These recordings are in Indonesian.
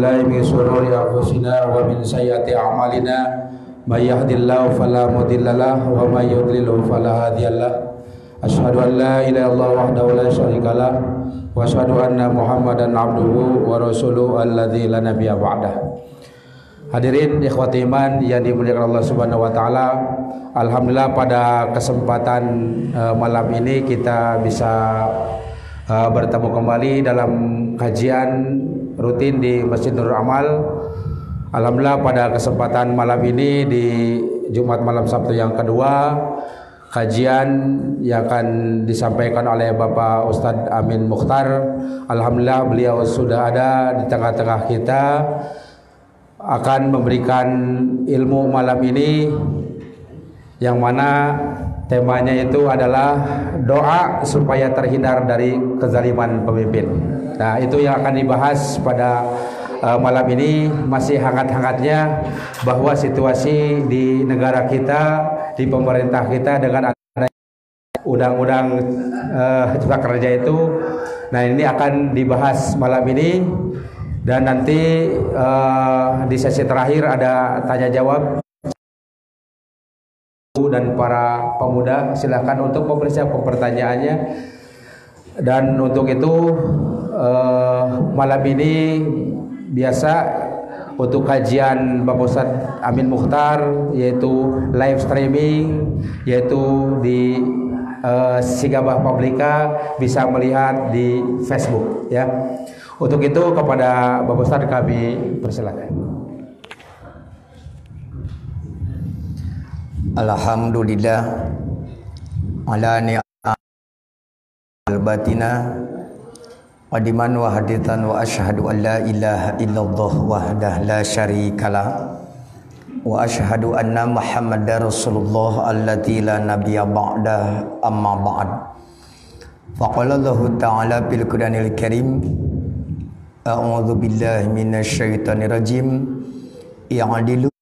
billahi min shururi anfusina wa min sayyiati a'malina. May yahdihillahu fala mudhillalah wa may yudlil fala hadiyalah. Asyhadu an la ilaha illallah wahdahu la syarikalah wa asyhadu anna Muhammadan abduhu wa rasuluhu alladzi la nabiyya ba'dah. Hadirin ikhwati iman yang dimuliakan Allah Subhanahu wa taala, alhamdulillah pada kesempatan malam ini kita bisa bertemu kembali dalam kajian rutin di Masjid Nurul Amal. Alhamdulillah pada kesempatan malam ini di Jumat malam Sabtu yang kedua, kajian yang akan disampaikan oleh Bapak Ustadz Amin Mukhtar. Alhamdulillah beliau sudah ada di tengah-tengah kita, akan memberikan ilmu malam ini yang mana temanya itu adalah doa supaya terhindar dari kezaliman pemimpin. Nah, itu yang akan dibahas pada malam ini. Masih hangat-hangatnya bahwa situasi di negara kita, di pemerintah kita dengan adanya undang-undang cipta kerja itu. Nah, ini akan dibahas malam ini, dan nanti di sesi terakhir ada tanya jawab dan para pemuda silakan untuk mempersiapkan pertanyaannya. Dan untuk itu malam ini biasa untuk kajian Bapak Ustadz Amin Mukhtar, yaitu live streaming, yaitu di Sigabah Publika, bisa melihat di Facebook ya. Untuk itu kepada Bapak Ustadz kami persilakan. Alhamdulillah ala ni'mal batina qadiman wa haditan wa asyhadu an la ilaha illallah wahdah la syarikalah wa asyhadu anna Muhammadar Rasulullah allati la nabiyya ba'dah amma ba'd. Faqala Allah ta'ala fil Qur'anil Karim, a'udzu billahi minasyaitonir rajim, i'dilu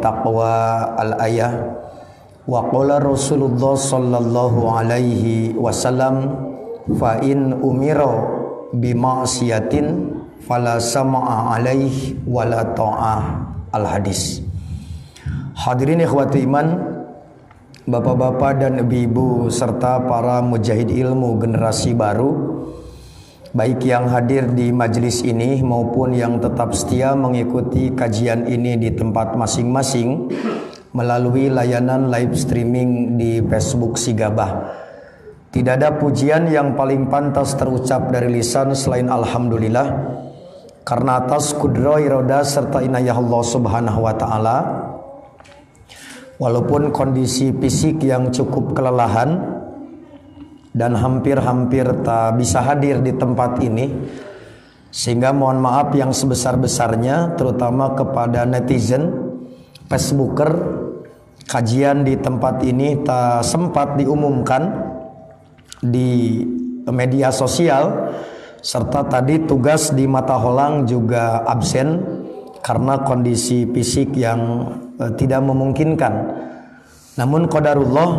taqwa al-ayah wa qala Rasulullah sallallahu alaihi wasallam fa in umira bi ma'siyatin fala sam'a alaihi wala ta'ah al-hadis. Hadirin ikhwati iman, bapak-bapak dan ibu-ibu serta para mujahid ilmu generasi baru, baik yang hadir di majelis ini maupun yang tetap setia mengikuti kajian ini di tempat masing-masing melalui layanan live streaming di Facebook Sigabah. Tidak ada pujian yang paling pantas terucap dari lisan selain alhamdulillah, karena atas kudro iroda serta inayah Allah Subhanahu wa taala, walaupun kondisi fisik yang cukup kelelahan dan hampir-hampir tak bisa hadir di tempat ini, sehingga mohon maaf yang sebesar-besarnya terutama kepada netizen, Facebooker. Kajian di tempat ini tak sempat diumumkan di media sosial, serta tadi tugas di Mataholang juga absen karena kondisi fisik yang tidak memungkinkan. Namun qadarullah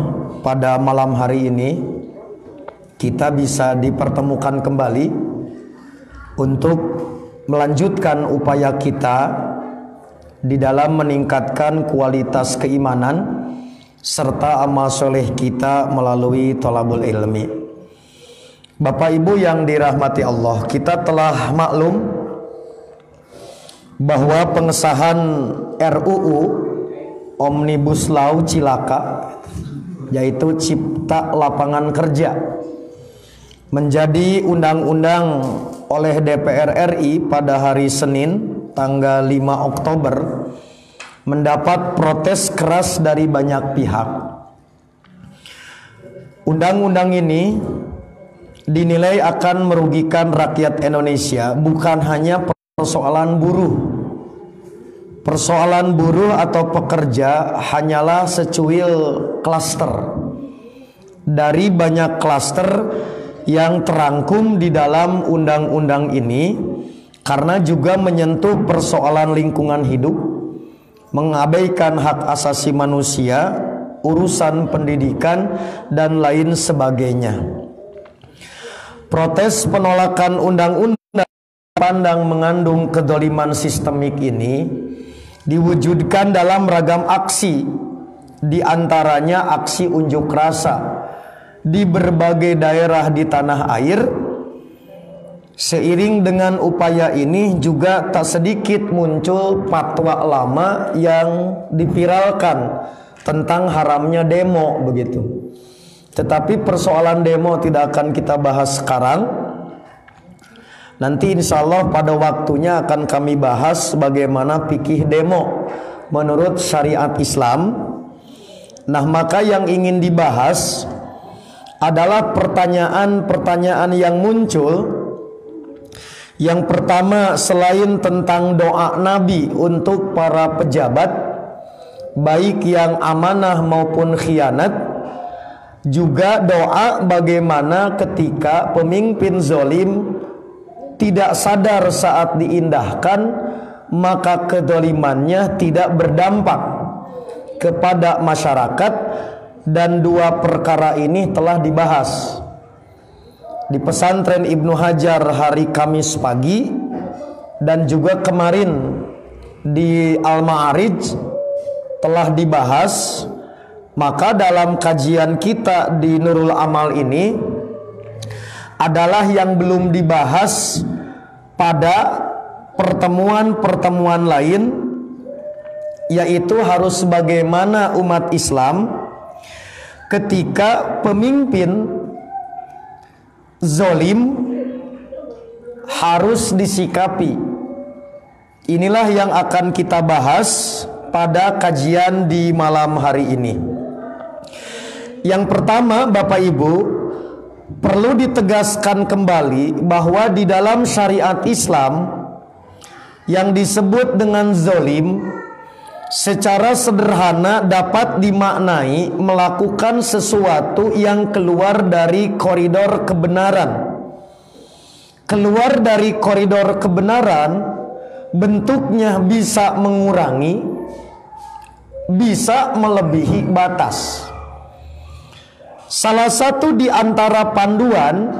pada malam hari ini kita bisa dipertemukan kembali untuk melanjutkan upaya kita di dalam meningkatkan kualitas keimanan serta amal soleh kita melalui thalabul ilmi. Bapak Ibu yang dirahmati Allah, kita telah maklum bahwa pengesahan RUU Omnibus Law Cilaka, yaitu Cipta Lapangan Kerja, menjadi undang-undang oleh DPR RI pada hari Senin tanggal 5 Oktober mendapat protes keras dari banyak pihak. Undang-undang ini dinilai akan merugikan rakyat Indonesia, bukan hanya persoalan buruh. Persoalan buruh atau pekerja hanyalah secuil klaster dari banyak klaster yang terangkum di dalam undang-undang ini, karena juga menyentuh persoalan lingkungan hidup, mengabaikan hak asasi manusia, urusan pendidikan, dan lain sebagainya. Protes penolakan undang-undang pandang mengandung kedoliman sistemik ini diwujudkan dalam ragam aksi, di antaranya aksi unjuk rasa di berbagai daerah di tanah air. Seiring dengan upaya ini juga tak sedikit muncul fatwa lama yang dipiralkan tentang haramnya demo begitu. Tetapi persoalan demo tidak akan kita bahas sekarang. Nanti insya Allah pada waktunya akan kami bahas bagaimana fikih demo menurut syariat Islam. Nah, maka yang ingin dibahas adalah pertanyaan-pertanyaan yang muncul. Yang pertama, selain tentang doa Nabi untuk para pejabat, baik yang amanah maupun khianat, juga doa bagaimana ketika pemimpin zalim tidak sadar saat diindahkan, maka kedolimannya tidak berdampak kepada masyarakat. Dan dua perkara ini telah dibahas di pesantren Ibnu Hajar hari Kamis pagi, dan juga kemarin di Al-Ma'arij telah dibahas. Maka dalam kajian kita di Nurul Amal ini adalah yang belum dibahas pada pertemuan-pertemuan lain, yaitu harus bagaimana umat Islam ketika pemimpin zalim harus disikapi. Inilah yang akan kita bahas pada kajian di malam hari ini. Yang pertama, Bapak Ibu, perlu ditegaskan kembali bahwa di dalam syariat Islam yang disebut dengan zalim secara sederhana dapat dimaknai melakukan sesuatu yang keluar dari koridor kebenaran. Keluar dari koridor kebenaran bentuknya bisa mengurangi, bisa melebihi batas. Salah satu di antara panduan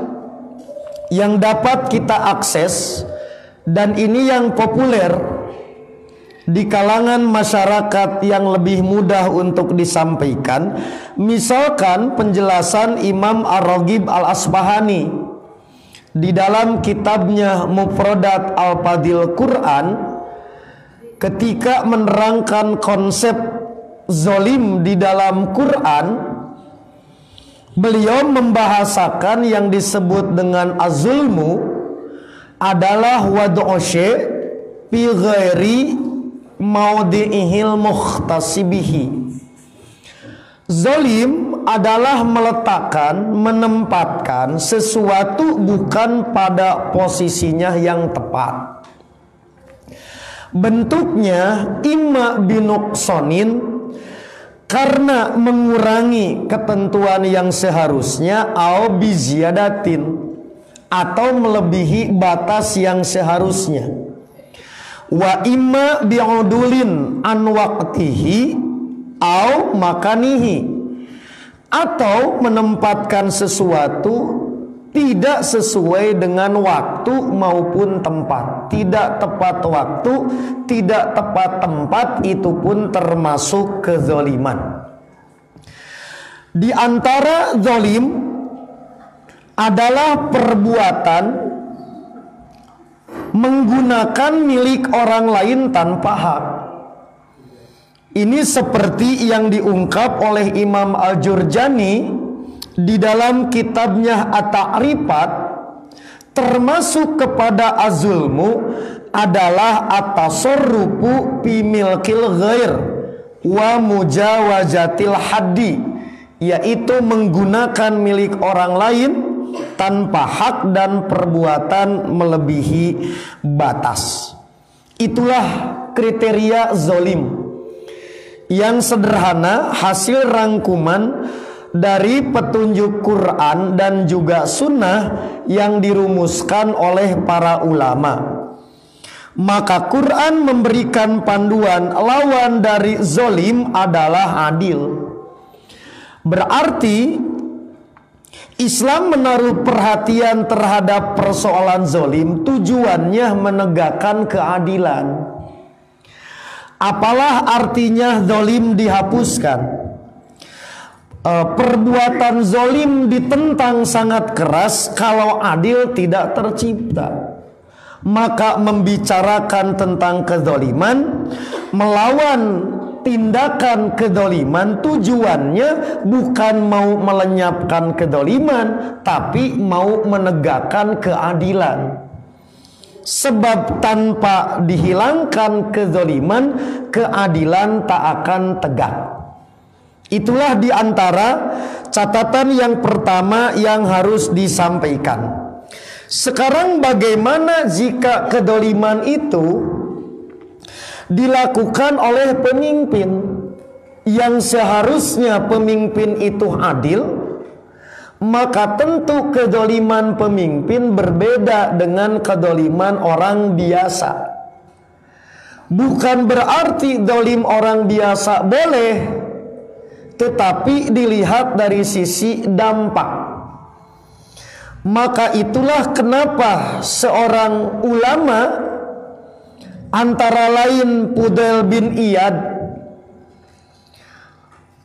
yang dapat kita akses, dan ini yang populer di kalangan masyarakat yang lebih mudah untuk disampaikan, misalkan penjelasan Imam Ar-Raghib Al-Asbahani di dalam kitabnya Mufradat Al-Fadil Quran, ketika menerangkan konsep zalim di dalam Quran, beliau membahasakan yang disebut dengan az-zulmu adalah wad'u syai' fi ghairi maudhi'ihil mukhtasibihi. Zalim adalah meletakkan, menempatkan sesuatu bukan pada posisinya yang tepat. Bentuknya imma binuqsanin, karena mengurangi ketentuan yang seharusnya, au biziyadatin, atau melebihi batas yang seharusnya. Wa imma bi'udulin an waqtihi au makanihi, atau menempatkan sesuatu tidak sesuai dengan waktu maupun tempat. Tidak tepat waktu, tidak tepat tempat, itu pun termasuk kezaliman. Di antara zalim adalah perbuatan menggunakan milik orang lain tanpa hak. Ini seperti yang diungkap oleh Imam Al-Jurjani di dalam kitabnya At-Ta'rifat, termasuk kepada az-zulmu adalah at-tasarrufu fi milkil ghair wa mujawazatil haddi, yaitu menggunakan milik orang lain tanpa hak dan perbuatan melebihi batas. Itulah kriteria zalim yang sederhana, hasil rangkuman dari petunjuk Quran dan juga sunnah yang dirumuskan oleh para ulama. Maka Quran memberikan panduan lawan dari zalim adalah adil. Berarti Islam menaruh perhatian terhadap persoalan zolim, tujuannya menegakkan keadilan. Apalah artinya zolim dihapuskan? Perbuatan zolim ditentang sangat keras kalau adil tidak tercipta. Maka membicarakan tentang kezoliman, melawan tindakan kezoliman, tujuannya bukan mau melenyapkan kezoliman, tapi mau menegakkan keadilan. Sebab tanpa dihilangkan kezoliman, keadilan tak akan tegak. Itulah diantara catatan yang pertama yang harus disampaikan. Sekarang bagaimana jika kedoliman itu dilakukan oleh pemimpin, yang seharusnya pemimpin itu adil? Maka tentu kedoliman pemimpin berbeda dengan kedoliman orang biasa. Bukan berarti dolim orang biasa boleh, tetapi dilihat dari sisi dampak. Maka itulah kenapa seorang ulama, antara lain Fudail bin Iyad,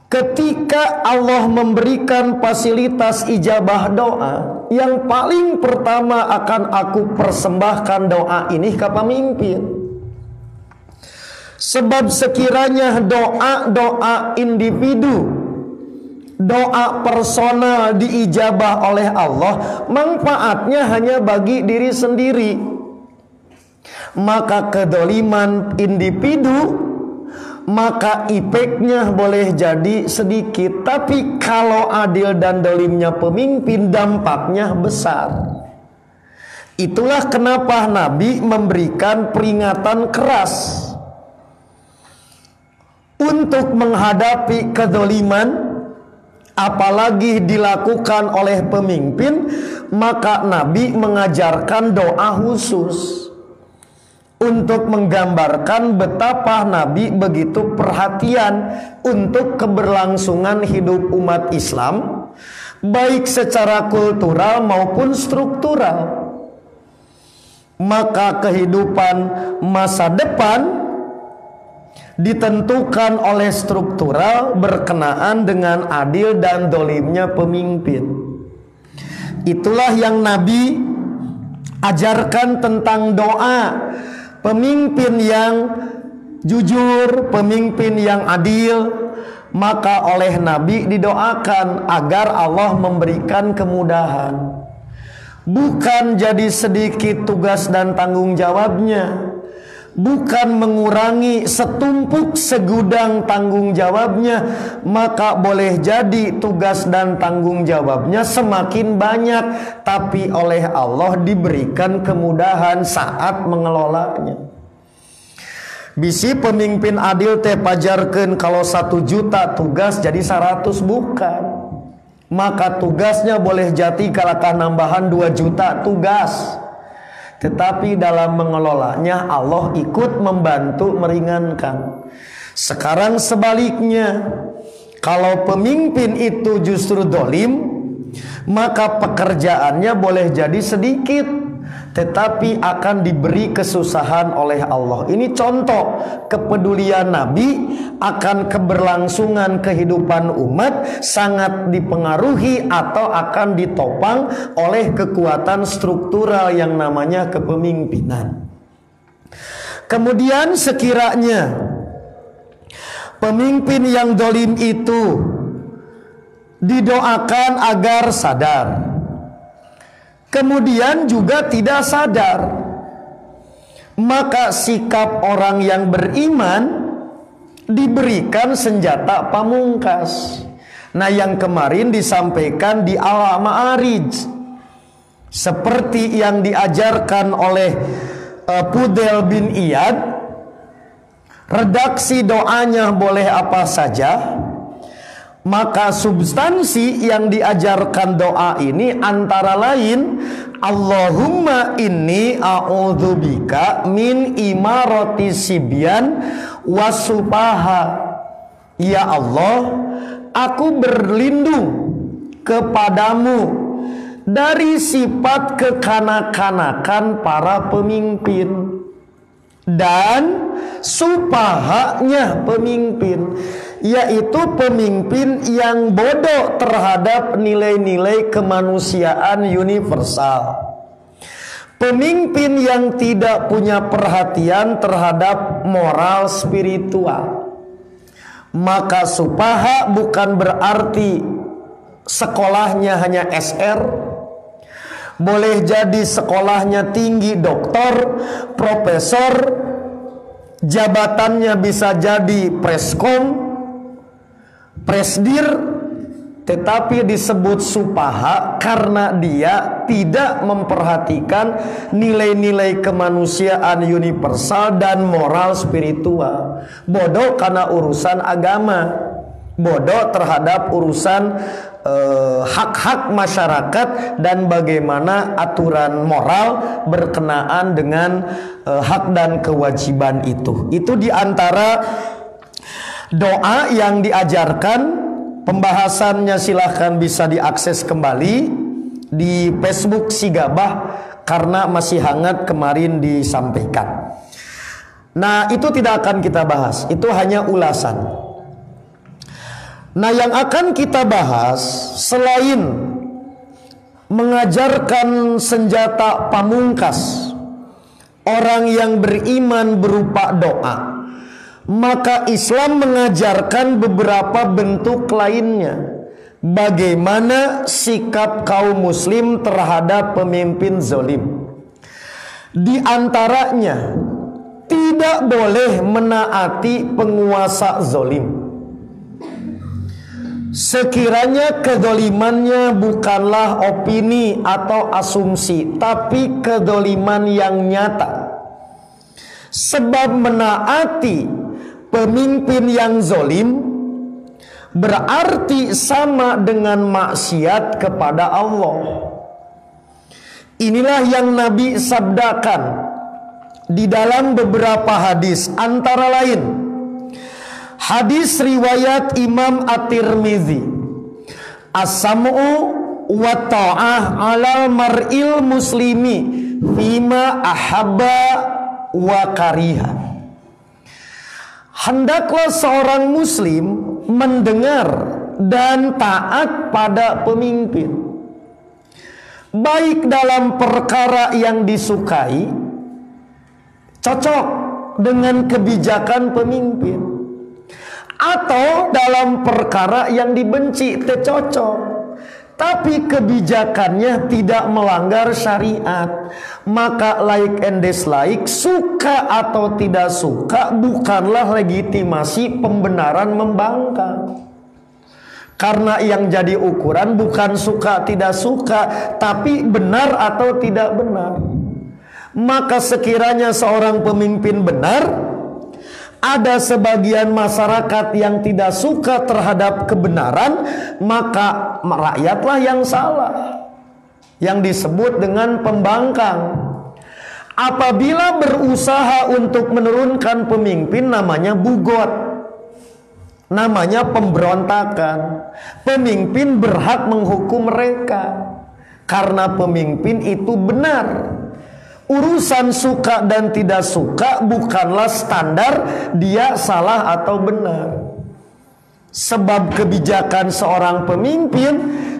ketika Allah memberikan fasilitas ijabah doa, yang paling pertama akan aku persembahkan doa ini ke pemimpin. Sebab sekiranya doa-doa individu, doa personal diijabah oleh Allah, manfaatnya hanya bagi diri sendiri. Maka kedoliman individu, maka efeknya boleh jadi sedikit. Tapi kalau adil dan dolimnya pemimpin, dampaknya besar. Itulah kenapa Nabi memberikan peringatan keras untuk menghadapi kedoliman, apalagi dilakukan oleh pemimpin. Maka Nabi mengajarkan doa khusus untuk menggambarkan betapa Nabi begitu perhatian untuk keberlangsungan hidup umat Islam, baik secara kultural maupun struktural. Maka kehidupan masa depan ditentukan oleh struktural berkenaan dengan adil dan dolimnya pemimpin. Itulah yang Nabi ajarkan tentang doa. Pemimpin yang jujur, pemimpin yang adil, maka oleh Nabi didoakan agar Allah memberikan kemudahan. Bukan jadi sedikit tugas dan tanggung jawabnya, bukan mengurangi setumpuk segudang tanggung jawabnya, maka boleh jadi tugas dan tanggung jawabnya semakin banyak, tapi oleh Allah diberikan kemudahan saat mengelolanya. Bisi pemimpin adil teh pajarkeun kalau 1 juta tugas jadi 100 bukan. Maka tugasnya boleh jadi kalakah nambahan 2 juta tugas. Tetapi dalam mengelolanya Allah ikut membantu meringankan. Sekarang sebaliknya, kalau pemimpin itu justru dolim, maka pekerjaannya boleh jadi sedikit, tetapi akan diberi kesusahan oleh Allah. Ini contoh kepedulian Nabi akan keberlangsungan kehidupan umat, sangat dipengaruhi atau akan ditopang oleh kekuatan struktural yang namanya kepemimpinan. Kemudian sekiranya pemimpin yang dolim itu didoakan agar sadar, kemudian juga tidak sadar, maka sikap orang yang beriman diberikan senjata pamungkas. Nah, yang kemarin disampaikan di Al-Ma'arij, seperti yang diajarkan oleh Fudail bin Iyad, redaksi doanya boleh apa saja. Maka substansi yang diajarkan doa ini antara lain, Allahumma inni a'udzubika min imarati sibyan wasupaha. Ya Allah, aku berlindung kepadamu dari sifat kekanak-kanakan para pemimpin dan supahanya pemimpin, yaitu pemimpin yang bodoh terhadap nilai-nilai kemanusiaan universal, pemimpin yang tidak punya perhatian terhadap moral spiritual. Maka supaha bukan berarti sekolahnya hanya SR, boleh jadi sekolahnya tinggi, doktor, profesor, jabatannya bisa jadi preskom, presdir, tetapi disebut supaha karena dia tidak memperhatikan nilai-nilai kemanusiaan universal dan moral spiritual. Bodoh karena urusan agama, bodoh terhadap urusan hak-hak masyarakat dan bagaimana aturan moral berkenaan dengan hak dan kewajiban itu. Itu diantara doa yang diajarkan. Pembahasannya silahkan bisa diakses kembali di Facebook Sigabah karena masih hangat kemarin disampaikan. Nah, itu tidak akan kita bahas, itu hanya ulasan. Nah, yang akan kita bahas selain mengajarkan senjata pamungkas orang yang beriman berupa doa, maka Islam mengajarkan beberapa bentuk lainnya. Bagaimana sikap kaum muslim terhadap pemimpin zalim. Di antaranya, tidak boleh menaati penguasa zalim. Sekiranya kedolimannya bukanlah opini atau asumsi, tapi kedoliman yang nyata. Sebab menaati pemimpin yang zalim berarti sama dengan maksiat kepada Allah. Inilah yang Nabi sabdakan di dalam beberapa hadis, antara lain hadis riwayat Imam At-Tirmidzi, as-sam'u wa ta'ah 'alal mar'il muslimi fima ahabba wa kariha. Hendaklah seorang muslim mendengar dan taat pada pemimpin, baik dalam perkara yang disukai, cocok dengan kebijakan pemimpin, atau dalam perkara yang dibenci, cocok tapi kebijakannya tidak melanggar syariat. Maka like and dislike, suka atau tidak suka, bukanlah legitimasi pembenaran membangkang. Karena yang jadi ukuran bukan suka tidak suka, tapi benar atau tidak benar. Maka sekiranya seorang pemimpin benar, ada sebagian masyarakat yang tidak suka terhadap kebenaran, maka rakyatlah yang salah, yang disebut dengan pembangkang. Apabila berusaha untuk menurunkan pemimpin, namanya bugot, namanya pemberontakan. Pemimpin berhak menghukum mereka karena pemimpin itu benar. Urusan suka dan tidak suka bukanlah standar dia salah atau benar. Sebab kebijakan seorang pemimpin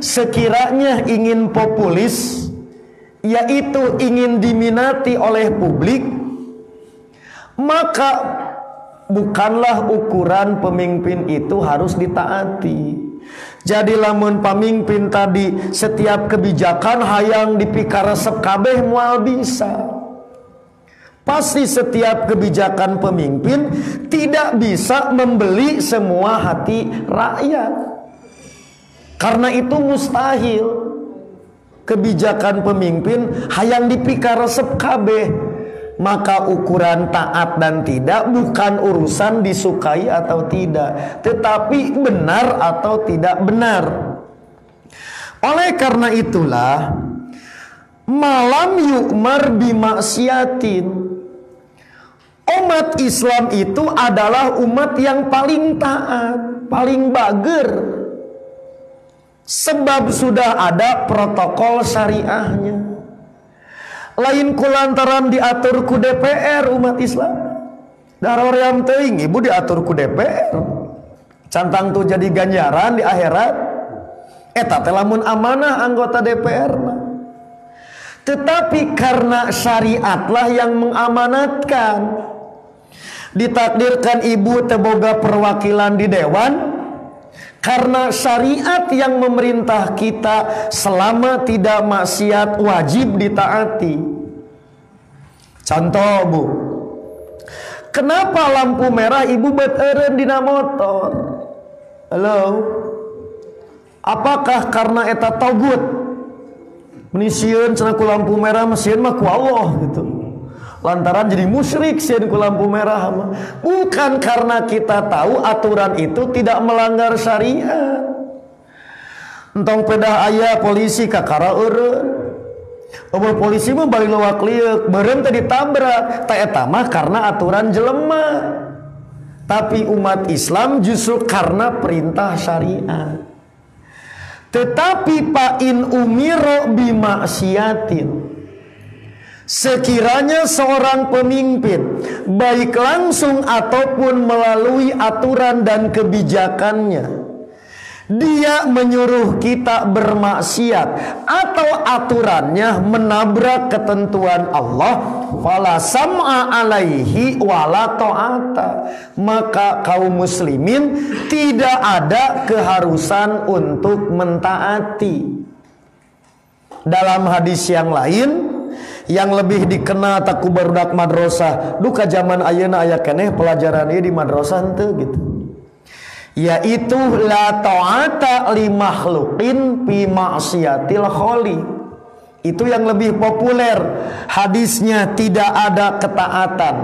sekiranya ingin populis, yaitu ingin diminati oleh publik, maka bukanlah ukuran pemimpin itu harus ditaati. Jadi lamun pamimpin tadi setiap kebijakan hayang dipikaresep kabeh moal bisa. Pasti setiap kebijakan pemimpin tidak bisa membeli semua hati rakyat. Karena itu mustahil. Kebijakan pemimpin hayang dipikaresep kabeh. Maka ukuran taat dan tidak bukan urusan disukai atau tidak, tetapi benar atau tidak benar. Oleh karena itulah, malam yu'mar bimaksiatin, umat Islam itu adalah umat yang paling taat, paling bager. Sebab sudah ada protokol syariahnya. Lain kulantaran diatur ku DPR umat Islam. Daroream teuing ibu diatur ku DPR. Cantang tuh jadi ganjaran di akhirat. Eta teh lamun amanah anggota DPR. Tetapi karena syariatlah yang mengamanatkan. Ditakdirkan ibu teboga perwakilan di dewan. Karena syariat yang memerintah kita selama tidak maksiat wajib ditaati. Contoh bu, kenapa lampu merah ibu beteren dina motor? Halo, apakah karena eta togut? Menisieun cenah ku lampu merah mesieun mah ku Allah gitu. Lantaran jadi musyrik sieun ku lampu merah mah. Bukan karena kita tahu aturan itu tidak melanggar syariat. Entong pedah aya polisi kakara eureun. Eueuh polisi mah bari lewak liuk, beureum teh ditabrak. Ta eta mah karena aturan jelema. Tapi umat Islam justru karena perintah syariat. Tetapi pa in umiro bimaksiatin. Sekiranya seorang pemimpin baik langsung ataupun melalui aturan dan kebijakannya dia menyuruh kita bermaksiat atau aturannya menabrak ketentuan Allah, fala sam'a alaihi wala ta'ata, maka kaum muslimin tidak ada keharusan untuk mentaati. Dalam hadis yang lain yang lebih dikenal taku barudak madrasah duka zaman ayeuna aya keneh pelajaran ieu di madrasah henteu gitu, yaitu la ta'ata li makhluqin fi ma'siyatil khaliq. Itu yang lebih populer hadisnya, tidak ada ketaatan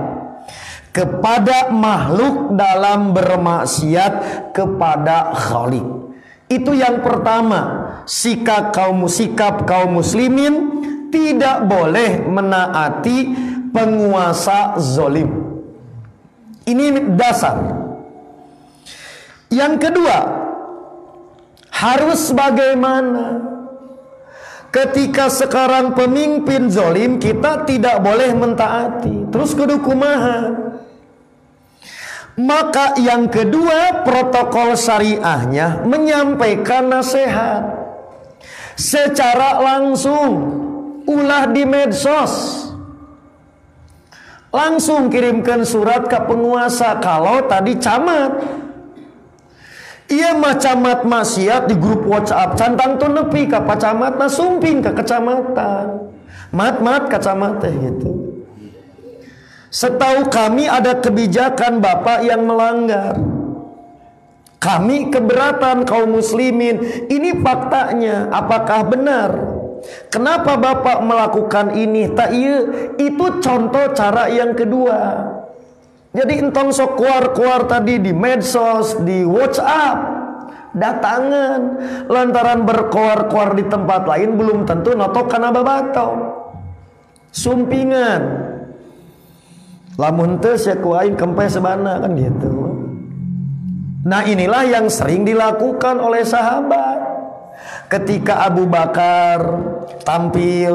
kepada makhluk dalam bermaksiat kepada khaliq. Itu yang pertama, sikap kaum muslimin tidak boleh menaati penguasa zalim. Ini dasar. Yang kedua, harus bagaimana? Ketika sekarang pemimpin zalim, kita tidak boleh mentaati. Terus kudu kumaha? Maka yang kedua, protokol syariahnya menyampaikan nasihat secara langsung. Ulah di medsos, langsung kirimkan surat ke penguasa. Kalau tadi camat, iya mah camat maksiat di grup WhatsApp, cantang tuh nepi ka pacamat na sumping ke kecamatan, mat kecamatan gitu. Setahu kami ada kebijakan bapak yang melanggar, kami keberatan kaum muslimin. Ini faktanya, apakah benar? Kenapa bapak melakukan ini? Tak iya, itu contoh cara yang kedua. Jadi entong sok keluar tadi di medsos, di WhatsApp, datangan lantaran berkoar-koar di tempat lain belum tentu notok kana babato. Sumpingan. Lamun teu sia ku aing kempe sebana kan gitu. Nah, inilah yang sering dilakukan oleh sahabat. Ketika Abu Bakar tampil,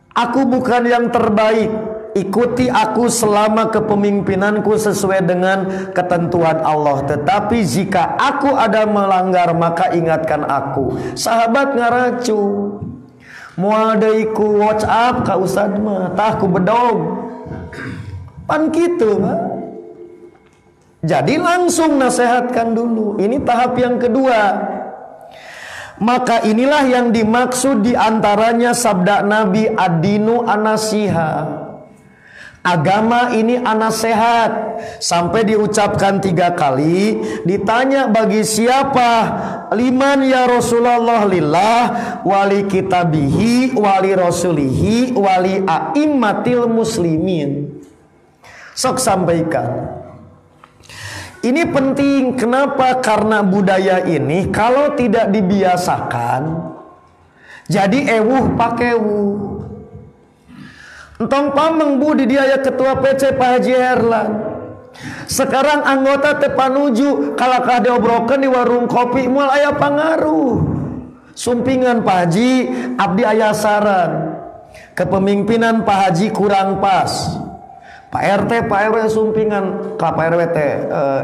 aku bukan yang terbaik, ikuti aku selama kepemimpinanku sesuai dengan ketentuan Allah. Tetapi jika aku ada melanggar, maka ingatkan aku. Sahabat ngaracu, moal deui ku WhatsApp ka ustad mah tah ku bedog. Pan kitu mah. Jadi langsung nasihatkan dulu. Ini tahap yang kedua. Maka inilah yang dimaksud diantaranya sabda Nabi, ad-dinu an-nasiha. Agama ini an-nasihat. Sampai diucapkan 3 kali. Ditanya bagi siapa? Liman ya Rasulullah, lillah, wali kitabihi, wali rasulihi, wali a'immatil muslimin. Sok sampaikan. Ini penting. Kenapa? Karena budaya ini kalau tidak dibiasakan jadi ewuh pakewuh. Entong pameng bu di dia ketua PC Pak Haji Herlan. Sekarang anggota teu panuju kalakah diobrokeun di warung kopi moal aya pangaruh. Sumpingan Pak Haji, abdi aya saran. Kepemimpinan Pak Haji kurang pas. Pak RT, Pak RW sumpingan, Pak RW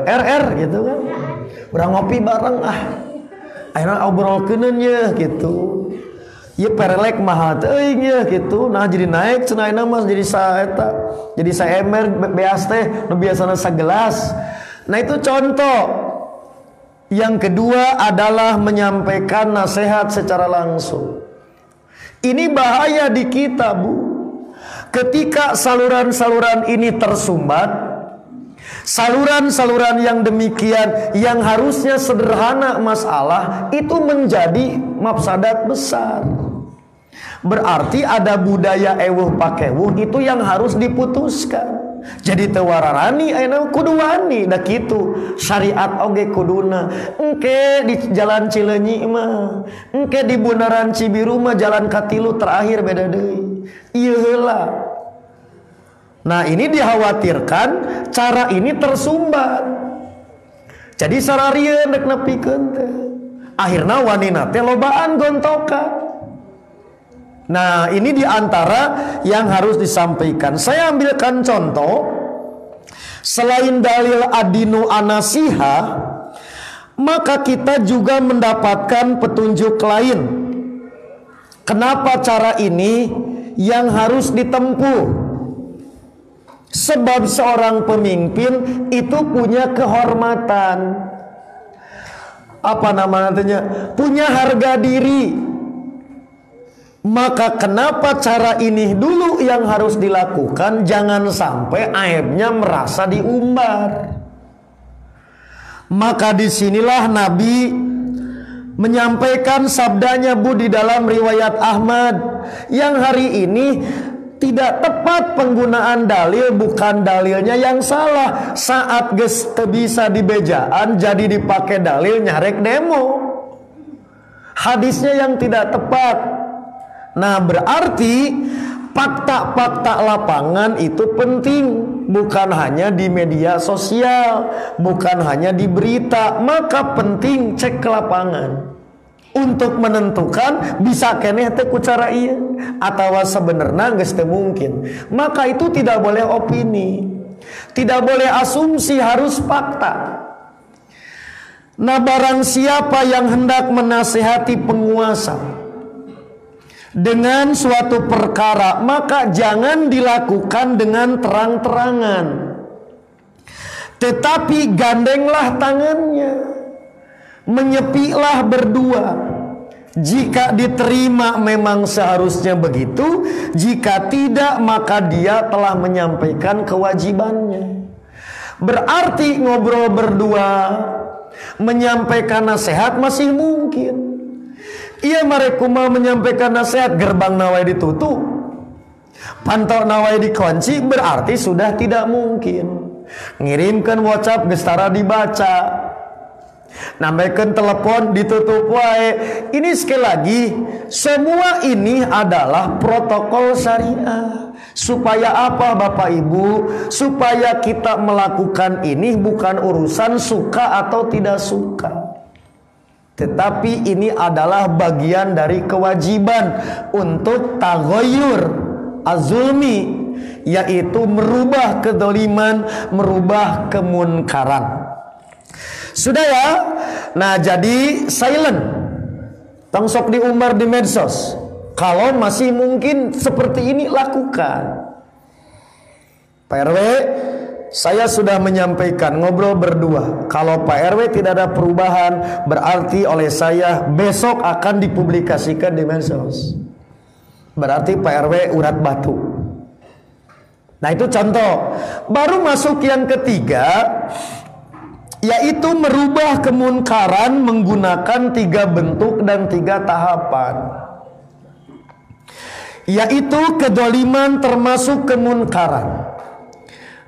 RR gitu kan. Urang ngopi bareng ayeuna obrolkeun nya gitu. Ieu perelek mahal teuing nya gitu. Nah jadi naik cenah ayeuna mah jadi saeta. Jadi saemer beas teh nu biasana sagelas. Nah itu contoh. Yang kedua adalah menyampaikan nasihat secara langsung. Ini bahaya di kita, Bu. Ketika saluran-saluran ini tersumbat, saluran-saluran yang demikian yang harusnya sederhana masalah itu menjadi mafsadat besar. Berarti ada budaya ewuh pakewuh itu yang harus diputuskan. Jadi tewararani ayeuna kudu wani da kitu. Syariat oge kuduna. Engke di jalan Cileunyi mah, engke di Bundaran Cibiru mah jalan katilu terakhir beda deui. Ieu heula. Nah, ini dikhawatirkan cara ini tersumbat. Jadi sararieun rek nepikeun teh. Akhirna wanina teh lobaan gontokan. Nah ini diantara yang harus disampaikan. Saya ambilkan contoh. Selain dalil adinu anasiha, maka kita juga mendapatkan petunjuk lain. Kenapa cara ini yang harus ditempuh? Sebab seorang pemimpin itu punya kehormatan. Apa namanya? Punya harga diri. Maka kenapa cara ini dulu yang harus dilakukan? Jangan sampai aibnya merasa diumbar. Maka disinilah Nabi menyampaikan sabdanya, Bu, di dalam riwayat Ahmad, yang hari ini tidak tepat penggunaan dalil, bukan dalilnya yang salah. Saat geus teu bisa dibejaan jadi dipakai dalil nyarek demo. Hadisnya yang tidak tepat. Nah berarti fakta-fakta lapangan itu penting. Bukan hanya di media sosial, bukan hanya di berita. Maka penting cek ke lapangan untuk menentukan bisa keneh teh ku cara ieu atawa sebenarnya geus teu mungkin. Maka itu tidak boleh opini, tidak boleh asumsi, harus fakta. Nah barang siapa yang hendak menasihati penguasa dengan suatu perkara, maka jangan dilakukan dengan terang-terangan, tetapi gandenglah tangannya, menyepilah berdua. Jika diterima memang seharusnya begitu, jika tidak maka dia telah menyampaikan kewajibannya. Berarti ngobrol berdua, menyampaikan nasihat masih mungkin. Ia mereka mau menyampaikan nasihat, gerbang nawai ditutup, pantau nawai dikunci, berarti sudah tidak mungkin. Ngirimkan WhatsApp gestara dibaca, nambahkan telepon ditutup wae. Ini sekali lagi, semua ini adalah protokol syariah. Supaya apa Bapak Ibu? Supaya kita melakukan ini bukan urusan suka atau tidak suka, tetapi ini adalah bagian dari kewajiban untuk taghayyur az-zulmi, yaitu merubah kedoliman, merubah kemunkaran. Sudah ya? Nah jadi silent, tong sok diumbar di medsos. Kalau masih mungkin seperti ini lakukan. Pak RW, saya sudah menyampaikan ngobrol berdua. Kalau Pak RW tidak ada perubahan, berarti oleh saya besok akan dipublikasikan di medsos. Berarti Pak RW urat batu. Nah itu contoh. Baru masuk yang ketiga, yaitu merubah kemunkaran menggunakan 3 bentuk dan 3 tahapan. Yaitu kedoliman termasuk kemunkaran.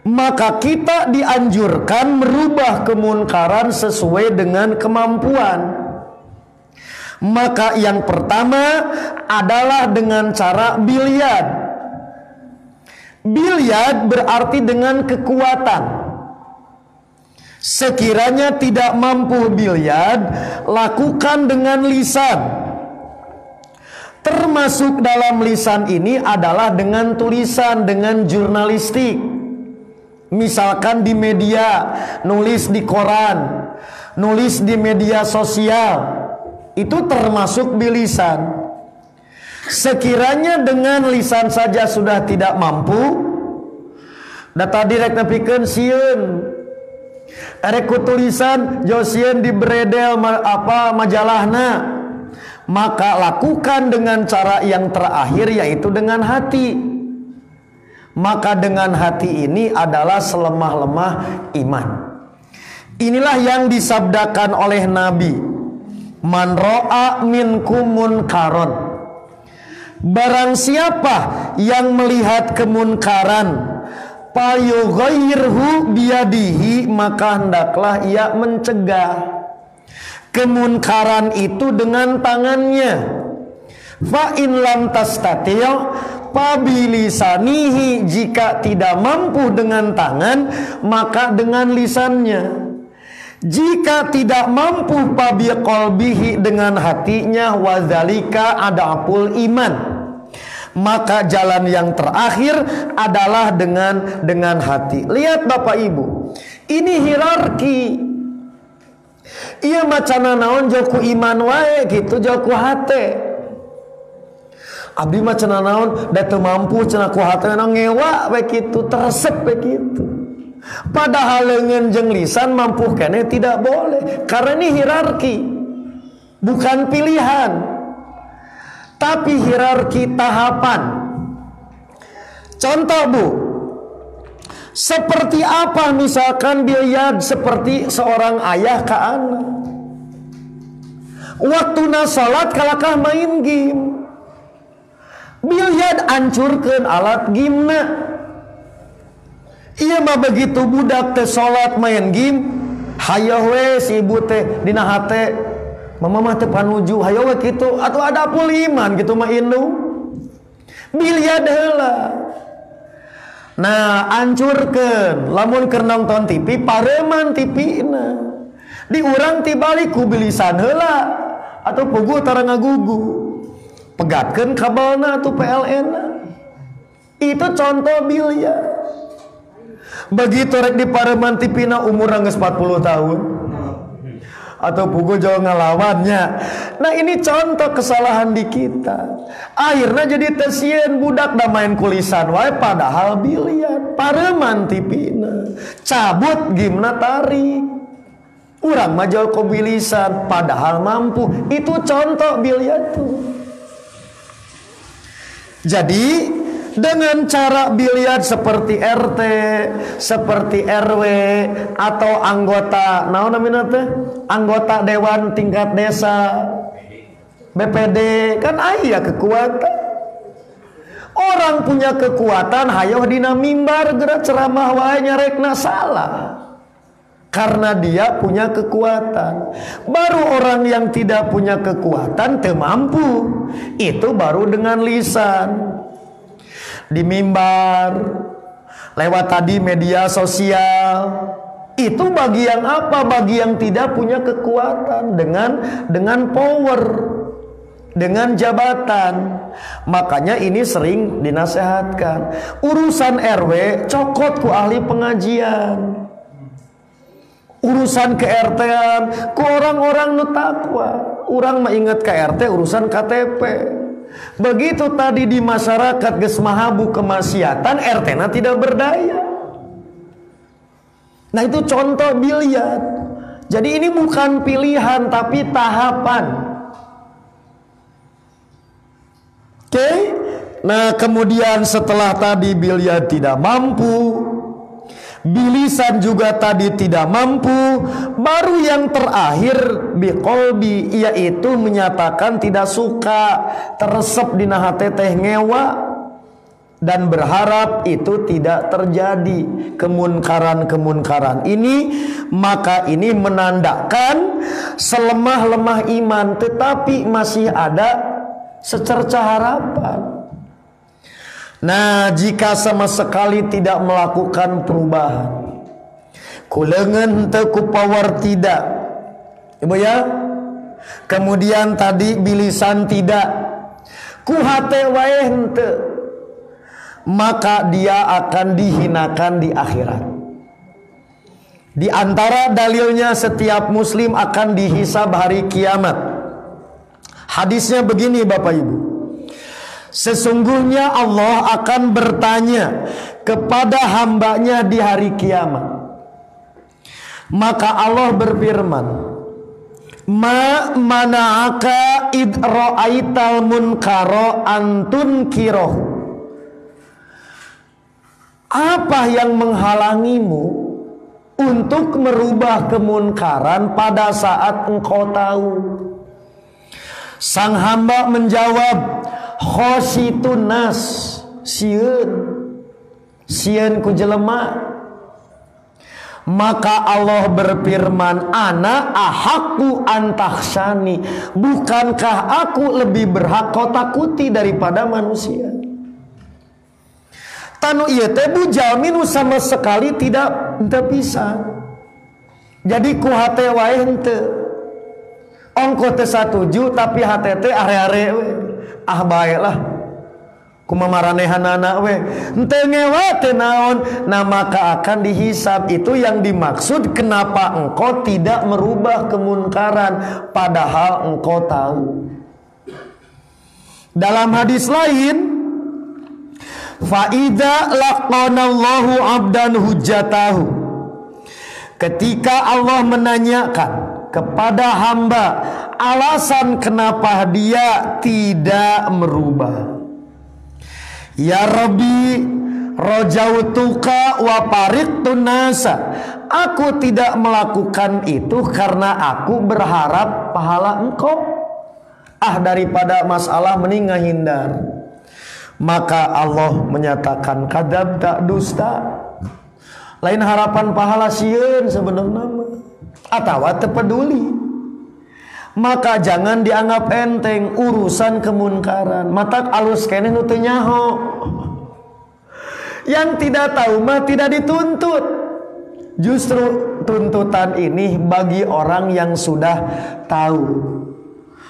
Maka kita dianjurkan merubah kemunkaran sesuai dengan kemampuan. Maka yang pertama adalah dengan cara bilyad. Bilyad berarti dengan kekuatan. Sekiranya tidak mampu bilyad, lakukan dengan lisan. Termasuk dalam lisan ini adalah dengan tulisan, dengan jurnalistik. Misalkan di media, nulis di koran, nulis di media sosial, itu termasuk bilisan. Sekiranya dengan lisan saja sudah tidak mampu, data direk nepikeun sieun erek ku tulisan josieun di beredel majalahna, maka lakukan dengan cara yang terakhir, yaitu dengan hati. Maka dengan hati ini adalah selemah-lemah iman. Inilah yang disabdakan oleh Nabi, man ro'a minkum munkaron, barang siapa yang melihat kemunkaran, fayughayyirhu biyadihi, maka hendaklah ia mencegah kemunkaran itu dengan tangannya. Fa in lam tastati' fa bilisanihi, jika tidak mampu dengan tangan maka dengan lisannya. Jika tidak mampu fa biqalbihi, dengan hatinya. Wadzalika adaful iman, maka jalan yang terakhir adalah dengan hati. Lihat Bapak Ibu, ini hierarki. Iya macana naon joku iman wae gitu, joku hate. Abdi macana naon da teu mampu cenah ku hate ngewa we kitu, teresep we kitu. Padahal leungeun jeung lisan mampu keneh tidak boleh, karena ini hierarki, bukan pilihan, tapi hierarki tahapan. Contoh Bu, seperti apa misalkan bilyad seperti seorang ayah ke anak. Waktuna salat kalakah main game, bilyad ancurkeun alat gimna. Iya mah begitu budak teh salat main game, hayo we si ibu teh dina hate, mama mah teu panuju, hayo we kitu, atuh ada puliman gitu mah indung. Bilyad heula. Nah, ancurkeun lamun keur nonton TV pareman TV-na. Di urang tibalik ku bilisan heula atuh puguh tara ngagugu. Pegatkeun kabelna atuh PLN-na. Itu contoh bilyad. Begitu rek di pareman TV-na umur geus 40 tahun. Atau puguh jauh ngalawannya. Nah ini contoh kesalahan di kita. Akhirnya jadi tesieun budak da main kulisan wae padahal bilyad. Pareman TV-na, cabut gimna tarik. Urang mah jauh bilisan padahal mampu. Itu contoh bilyad tuh. Jadi dengan cara bilyad seperti RT, seperti RW, atau anggota naon namina teh? Anggota dewan tingkat desa, BPD, kan aya kekuatan. Orang punya kekuatan hayo dina mimbar gerak ceramah wae nyarekna salah. Karena dia punya kekuatan. Baru orang yang tidak punya kekuatan teu mampu, itu baru dengan lisan. Di mimbar, lewat tadi media sosial, itu bagi yang apa? Bagi yang tidak punya kekuatan dengan power, dengan jabatan. Makanya ini sering dinasehatkan. Urusan RW cokot ku ahli pengajian. Urusan ke RT-an ku orang-orang nu takwa. Urang mah inget ke RT urusan KTP. Begitu tadi di masyarakat geus mahabu kemaksiatan, RT-na tidak berdaya. Nah itu contoh bilyad. Jadi ini bukan pilihan tapi tahapan. Oke? Nah kemudian setelah tadi bilyad tidak mampu, bilisan juga tadi tidak mampu, baru yang terakhir biqolbi, yaitu menyatakan tidak suka, teresep dina hate teh ngewa, dan berharap itu tidak terjadi kemunkaran-kemunkaran ini. Maka ini menandakan selemah-lemah iman, tetapi masih ada secerca harapan. Nah, jika sama sekali tidak melakukan perubahan, Kulengan teu ku power tidak. Ibu ya. Kemudian tadi bilisan tidak. Ku hate wae henteu. Maka dia akan dihinakan di akhirat. Di antara dalilnya setiap muslim akan dihisab hari kiamat. Hadisnya begini Bapak Ibu. Sesungguhnya Allah akan bertanya kepada hambanya di hari kiamat. Maka Allah berfirman, Ma mana'aka id ra'aital munkara antun kiroh. Apa yang menghalangimu untuk merubah kemunkaran pada saat engkau tahu? Sang hamba menjawab, khosyitun nas, sieun ku jelema. Maka Allah berfirman, ana ahaku antakhsyani, bukankah aku lebih berhak kau takuti daripada manusia? Tanu ieu teh bujami nu sama sekali tidak bisa. Jadi ku hate wae henteu. Ongko teh satuju tapi hate teh are-are we. Ah bae lah. Kumaha maranehanana we. Henteu ngewa teh naon. Nah maka akan dihisab. Itu yang dimaksud kenapa engkau tidak merubah kemunkaran padahal engkau tahu. Dalam hadis lain, fa idza laqanallahu 'abdan hujjatahu. Ketika Allah menanyakan kepada hamba alasan kenapa dia tidak merubah. Ya Rabbi, rajautuka wa fariqtun nasa. Aku tidak melakukan itu karena aku berharap pahala engkau. Daripada masalah mending ngahindar. Maka Allah menyatakan kadab tak dusta. Lain harapan pahala sieun sebenarnya atawa teu peduli. Maka jangan dianggap enteng urusan kemunkaran. Matak alus keneh nu teu nyaho. Yang tidak tahu mah tidak dituntut. Justru tuntutan ini bagi orang yang sudah tahu.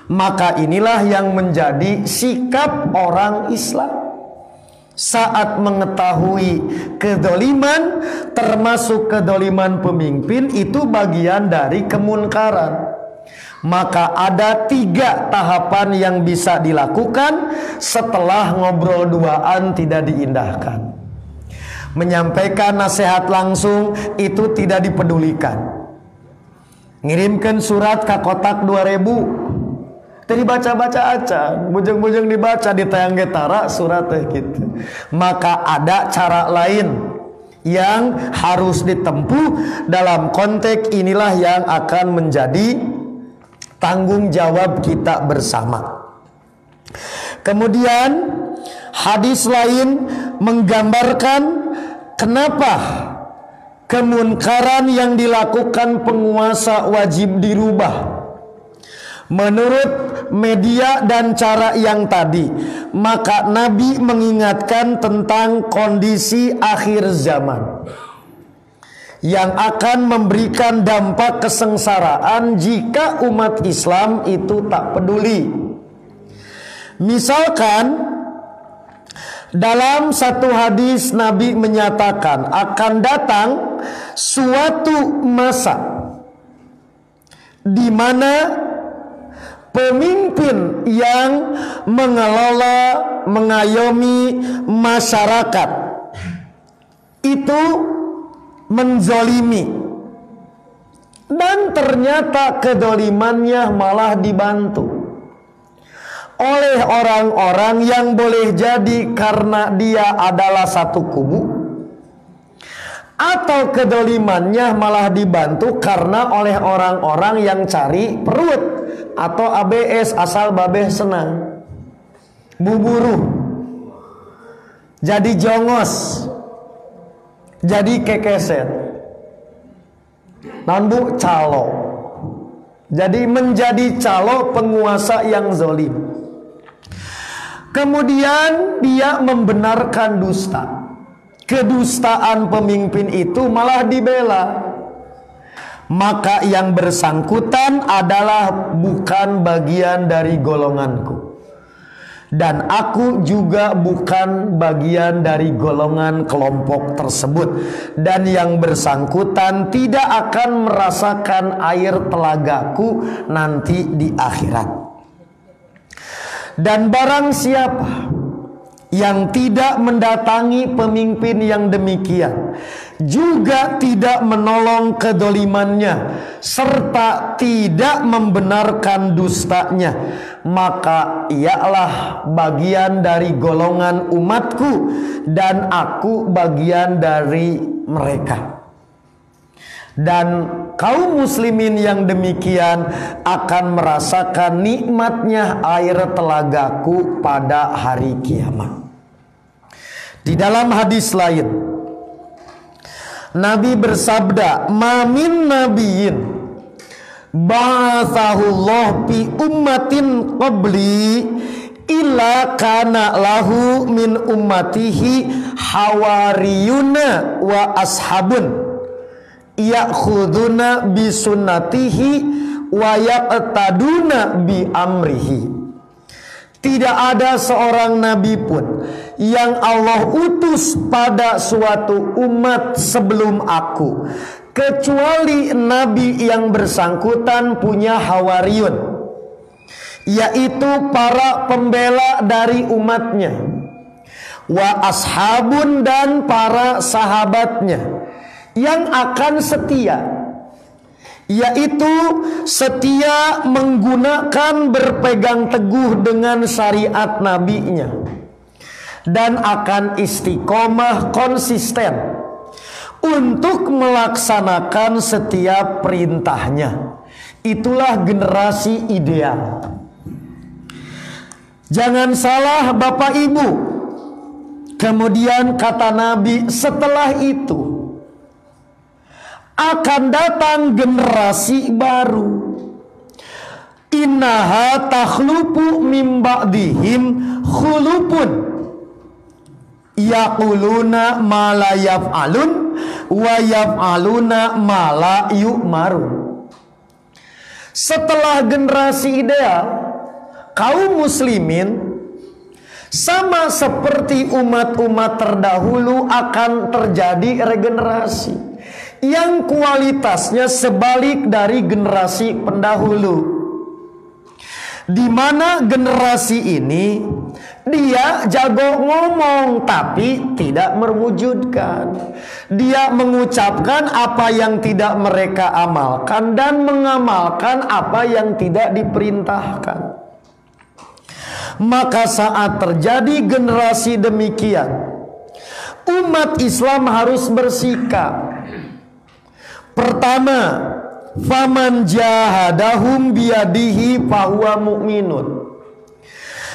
Maka inilah yang menjadi sikap orang Islam. Saat mengetahui kedoliman, termasuk kedoliman pemimpin, itu bagian dari kemunkaran. Maka ada 3 tahapan yang bisa dilakukan setelah ngobrol duaan tidak diindahkan. Menyampaikan nasihat langsung itu tidak dipedulikan. Ngirimkan surat ke kotak 2000. Tadi baca-baca aja, bujeng-bujeng dibaca di tayang getara surat gitu. Maka ada cara lain yang harus ditempuh dalam konteks inilah yang akan menjadi tanggung jawab kita bersama. Kemudian hadis lain menggambarkan kenapa kemunkaran yang dilakukan penguasa wajib dirubah. Menurut media dan cara yang tadi, maka Nabi mengingatkan tentang kondisi akhir zaman yang akan memberikan dampak kesengsaraan jika umat Islam itu tak peduli. Misalkan dalam satu hadis Nabi menyatakan akan datang suatu masa di mana pemimpin yang mengelola, mengayomi masyarakat itu menzolimi, dan ternyata kedolimannya malah dibantu oleh orang-orang yang boleh jadi karena dia adalah satu kubu, atau kedolimannya malah dibantu karena oleh orang-orang yang cari perut atau ABS, asal babeh senang, buburuh, jadi jongos, jadi kekeset, nanbu calo, jadi menjadi calo penguasa yang zolim. Kemudian dia membenarkan dusta. Kedustaan pemimpin itu malah dibela. maka yang bersangkutan adalah bukan bagian dari golonganku, dan aku juga bukan bagian dari golongan kelompok tersebut, dan yang bersangkutan tidak akan merasakan air telagaku nanti di akhirat. Dan barang siapa yang tidak mendatangi pemimpin yang demikian, juga tidak menolong kedolimannya, serta tidak membenarkan dustanya, maka ialah bagian dari golongan umatku, dan aku bagian dari mereka. Dan kaum muslimin yang demikian akan merasakan nikmatnya air telagaku pada hari kiamat. Di dalam hadis lain, Nabi bersabda, "Mamin nabiyyin ba'athahullah fi ummatin qabli illa kana lahu min ummatihi hawariyuna wa ashabun ya'khuduna bi sunnatihi wa yaqtaduna bi amrihi." Tidak ada seorang nabi pun yang Allah utus pada suatu umat sebelum aku, kecuali nabi yang bersangkutan punya hawariyun, yaitu para pembela dari umatnya, wa ashabun, dan para sahabatnya yang akan setia, yaitu setia menggunakan berpegang teguh dengan syariat nabinya, dan akan istiqomah konsisten untuk melaksanakan setiap perintahnya. Itulah generasi ideal. Jangan salah Bapak Ibu. Kemudian kata Nabi, setelah itu akan datang generasi baru. Innaha takhlupu min ba'dihim khulupun yaquluna ma la yaf'alun wa yaf'aluna ma la yu'marun. Setelah generasi ideal, kaum muslimin sama seperti umat-umat terdahulu akan terjadi regenerasi yang kualitasnya sebalik dari generasi pendahulu, di mana generasi ini dia jago ngomong tapi tidak mewujudkan. Dia mengucapkan apa yang tidak mereka amalkan dan mengamalkan apa yang tidak diperintahkan. Maka saat terjadi generasi demikian, umat Islam harus bersikap. Pertama, faman jahadahum biyadihi fahuwa mu'minun.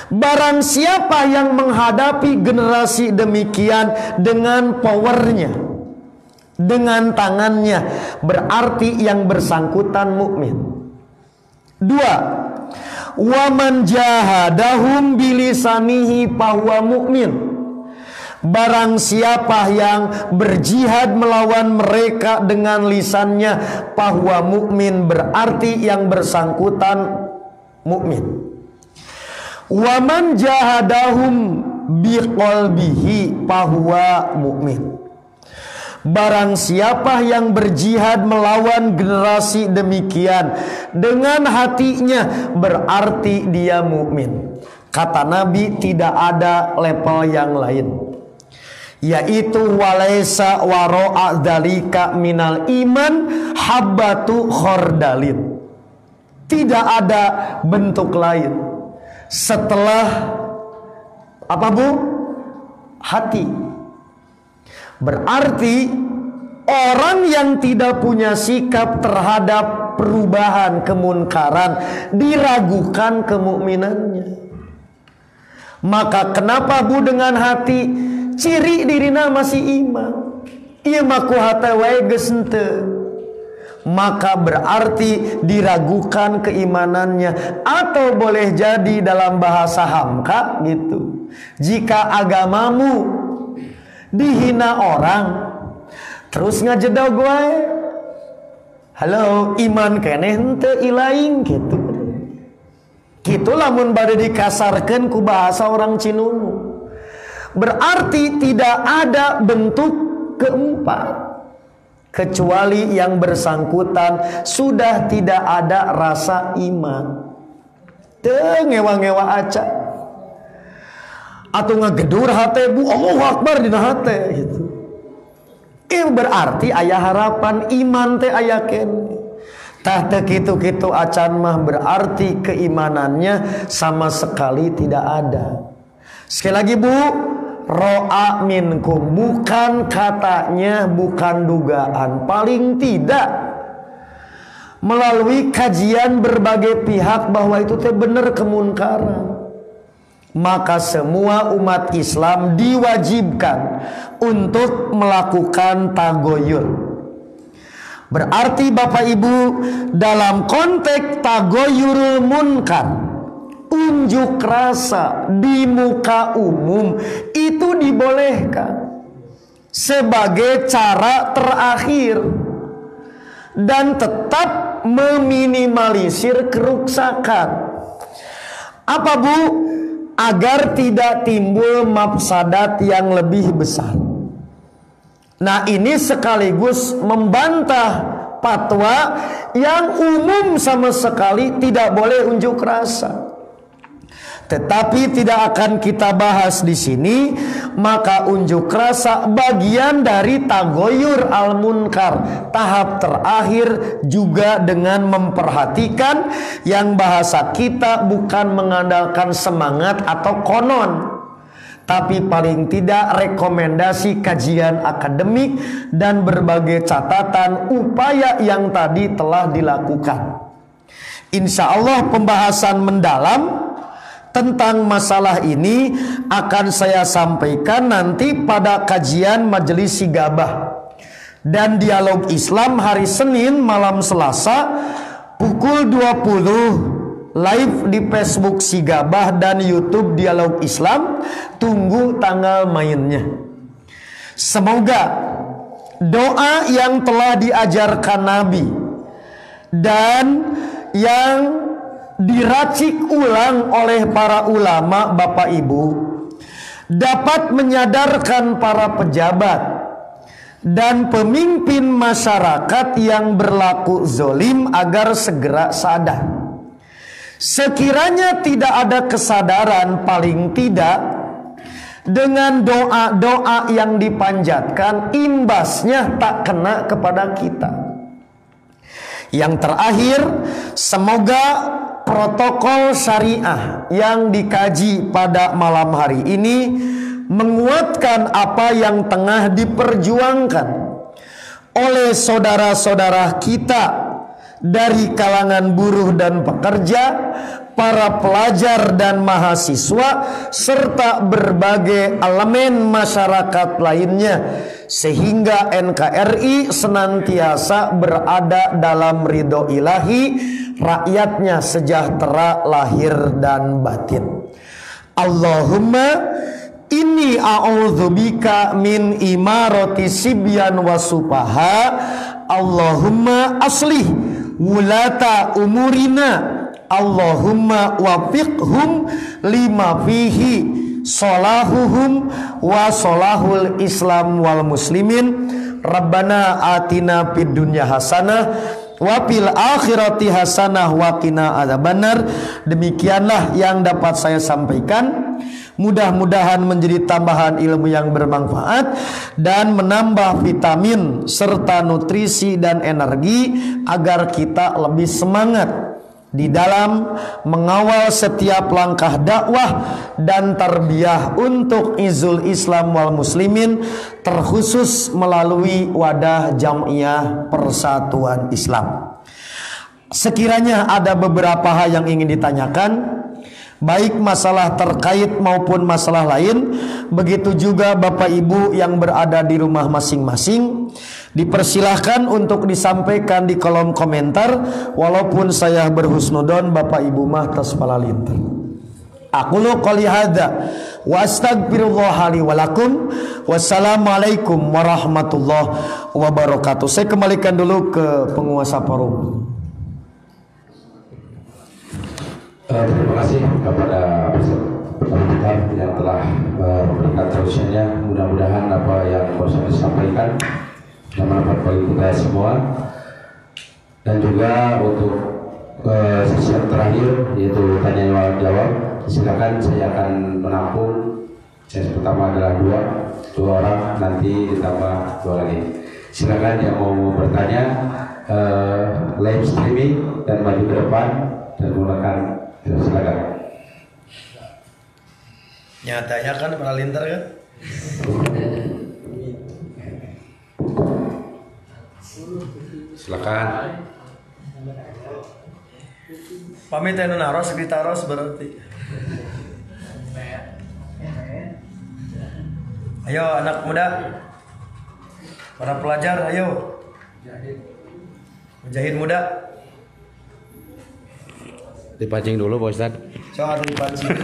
Barang siapa yang menghadapi generasi demikian dengan powernya, dengan tangannya, berarti yang bersangkutan mukmin. Dua, waman jahadahum bilisanihi fahuwa mu'min. Barang siapa yang berjihad melawan mereka dengan lisannya, fahuwa mukmin, berarti yang bersangkutan mukmin. Waman jahadahum biqalbihi fahuwa mukmin. Barang siapa yang berjihad melawan generasi demikian dengan hatinya, berarti dia mukmin. Kata Nabi, tidak ada level yang lain, yaitu walaisa waro'a dzalika minal iman habbatu khordalin. Tidak ada bentuk lain setelah apa Bu? Hati. Berarti orang yang tidak punya sikap terhadap perubahan kemunkaran, diragukan kemukminannya. Maka kenapa Bu dengan hati? Ciri dirina masih iman. Ieu mah ku hate wae geus henteu. Maka berarti diragukan keimanannya, atau boleh jadi dalam bahasa Hamka gitu, jika agamamu dihina orang terus ngajedog wae, Halo, iman keneh henteu ilaing gitu. Kitu lamun bade dikasarkeun ku bahasa orang Cinungu. Berarti tidak ada bentuk keempat kecuali yang bersangkutan sudah tidak ada rasa iman. Teu ngewa-ngewa aca. Atau ngagedur hate bu Allahu Akbar dina hate gitu. Berarti aya harapan iman teh aya kene. Tah teu kitu-kitu acan mah berarti keimanannya sama sekali tidak ada. Sekali lagi bu, ro'a minkum, bukan katanya, bukan dugaan, paling tidak melalui kajian berbagai pihak bahwa itu teh bener kemunkaran. Maka semua umat Islam diwajibkan untuk melakukan tagoyur. Berarti Bapak Ibu, dalam konteks tagoyurul munkar, unjuk rasa di muka umum itu dibolehkan sebagai cara terakhir dan tetap meminimalisir kerusakan. Apa bu? Agar tidak timbul mafsadat yang lebih besar. Nah ini sekaligus membantah fatwa yang umum sama sekali tidak boleh unjuk rasa. Tetapi tidak akan kita bahas di sini. Maka unjuk rasa bagian dari tagoyur al-munkar. Tahap terakhir juga dengan memperhatikan yang bahasa kita bukan mengandalkan semangat atau konon, tapi paling tidak rekomendasi kajian akademik dan berbagai catatan upaya yang tadi telah dilakukan. Insya Allah pembahasan mendalam tentang masalah ini akan saya sampaikan nanti pada kajian Majelis Sigabah dan Dialog Islam hari Senin malam Selasa pukul 20 live di Facebook Sigabah dan YouTube Dialog Islam. Tunggu tanggal mainnya. Semoga doa yang telah diajarkan Nabi dan yang diracik ulang oleh para ulama Bapak Ibu dapat menyadarkan para pejabat dan pemimpin masyarakat yang berlaku zolim agar segera sadar. Sekiranya tidak ada kesadaran, paling tidak dengan doa-doa yang dipanjatkan imbasnya tak kena kepada kita. Yang terakhir, semoga protokol syariah yang dikaji pada malam hari ini menguatkan apa yang tengah diperjuangkan oleh saudara-saudara kita dari kalangan buruh dan pekerja, para pelajar dan mahasiswa, serta berbagai elemen masyarakat lainnya, sehingga NKRI senantiasa berada dalam ridho ilahi, rakyatnya sejahtera lahir dan batin. Allahumma inni a'udzubika min imarati sibyan wa supaha. Allahumma aslih wulata umurina. Allahumma wafiqhum lima fihi solahuhum wa solahul islam wal muslimin. Rabbana atina fid dunya hasanah wa fil akhirati hasanah wa qina adzabannar. Demikianlah yang dapat saya sampaikan. Mudah-mudahan menjadi tambahan ilmu yang bermanfaat dan menambah vitamin serta nutrisi dan energi agar kita lebih semangat di dalam mengawal setiap langkah dakwah dan tarbiyah untuk izul Islam wal muslimin, terkhusus melalui wadah Jam'iyah Persatuan Islam. Sekiranya ada beberapa hal yang ingin ditanyakan, baik masalah terkait maupun masalah lain, begitu juga Bapak Ibu yang berada di rumah masing-masing, dipersilahkan untuk disampaikan di kolom komentar. Walaupun saya berhusnudon, Bapak Ibu mah tos palalinter. Aqulu qouli hadza wa astaghfirullah li wa lakum. Wassalamualaikum warahmatullahi wabarakatuh. Saya kembalikan dulu ke penguasa forum. Terima kasih kepada peserta yang telah memberikan solusinya. Mudah-mudahan apa yang barusan disampaikan bermanfaat bagi kita semua. Dan juga untuk sesi yang terakhir, yaitu tanya jawab, silakan. Saya akan menampung. Sesi pertama adalah dua orang, nanti ditambah 2 lagi. Silakan yang mau bertanya, live streaming dan maju ke depan dan menggunakan. Silakan. Nyatanya kan pernah linter kan? Silakan. Pamit anu naros ditaros berarti. Ayo anak muda, para pelajar, ayo. Mujahid muda. Dipancing dulu Pak Ustaz. Coba dipancing.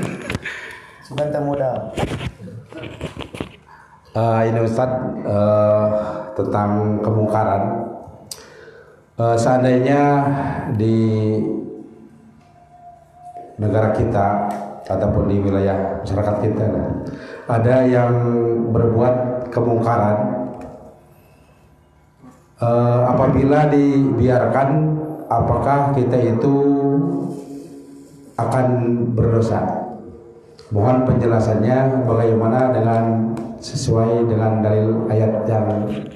Sebentar muda. Ini Ustaz, tentang kemungkaran. Seandainya di negara kita ataupun di wilayah masyarakat kita ada yang berbuat kemungkaran, apabila dibiarkan, apakah kita itu akan berdosa? Mohon penjelasannya bagaimana dengan sesuai dengan dalil ayat yang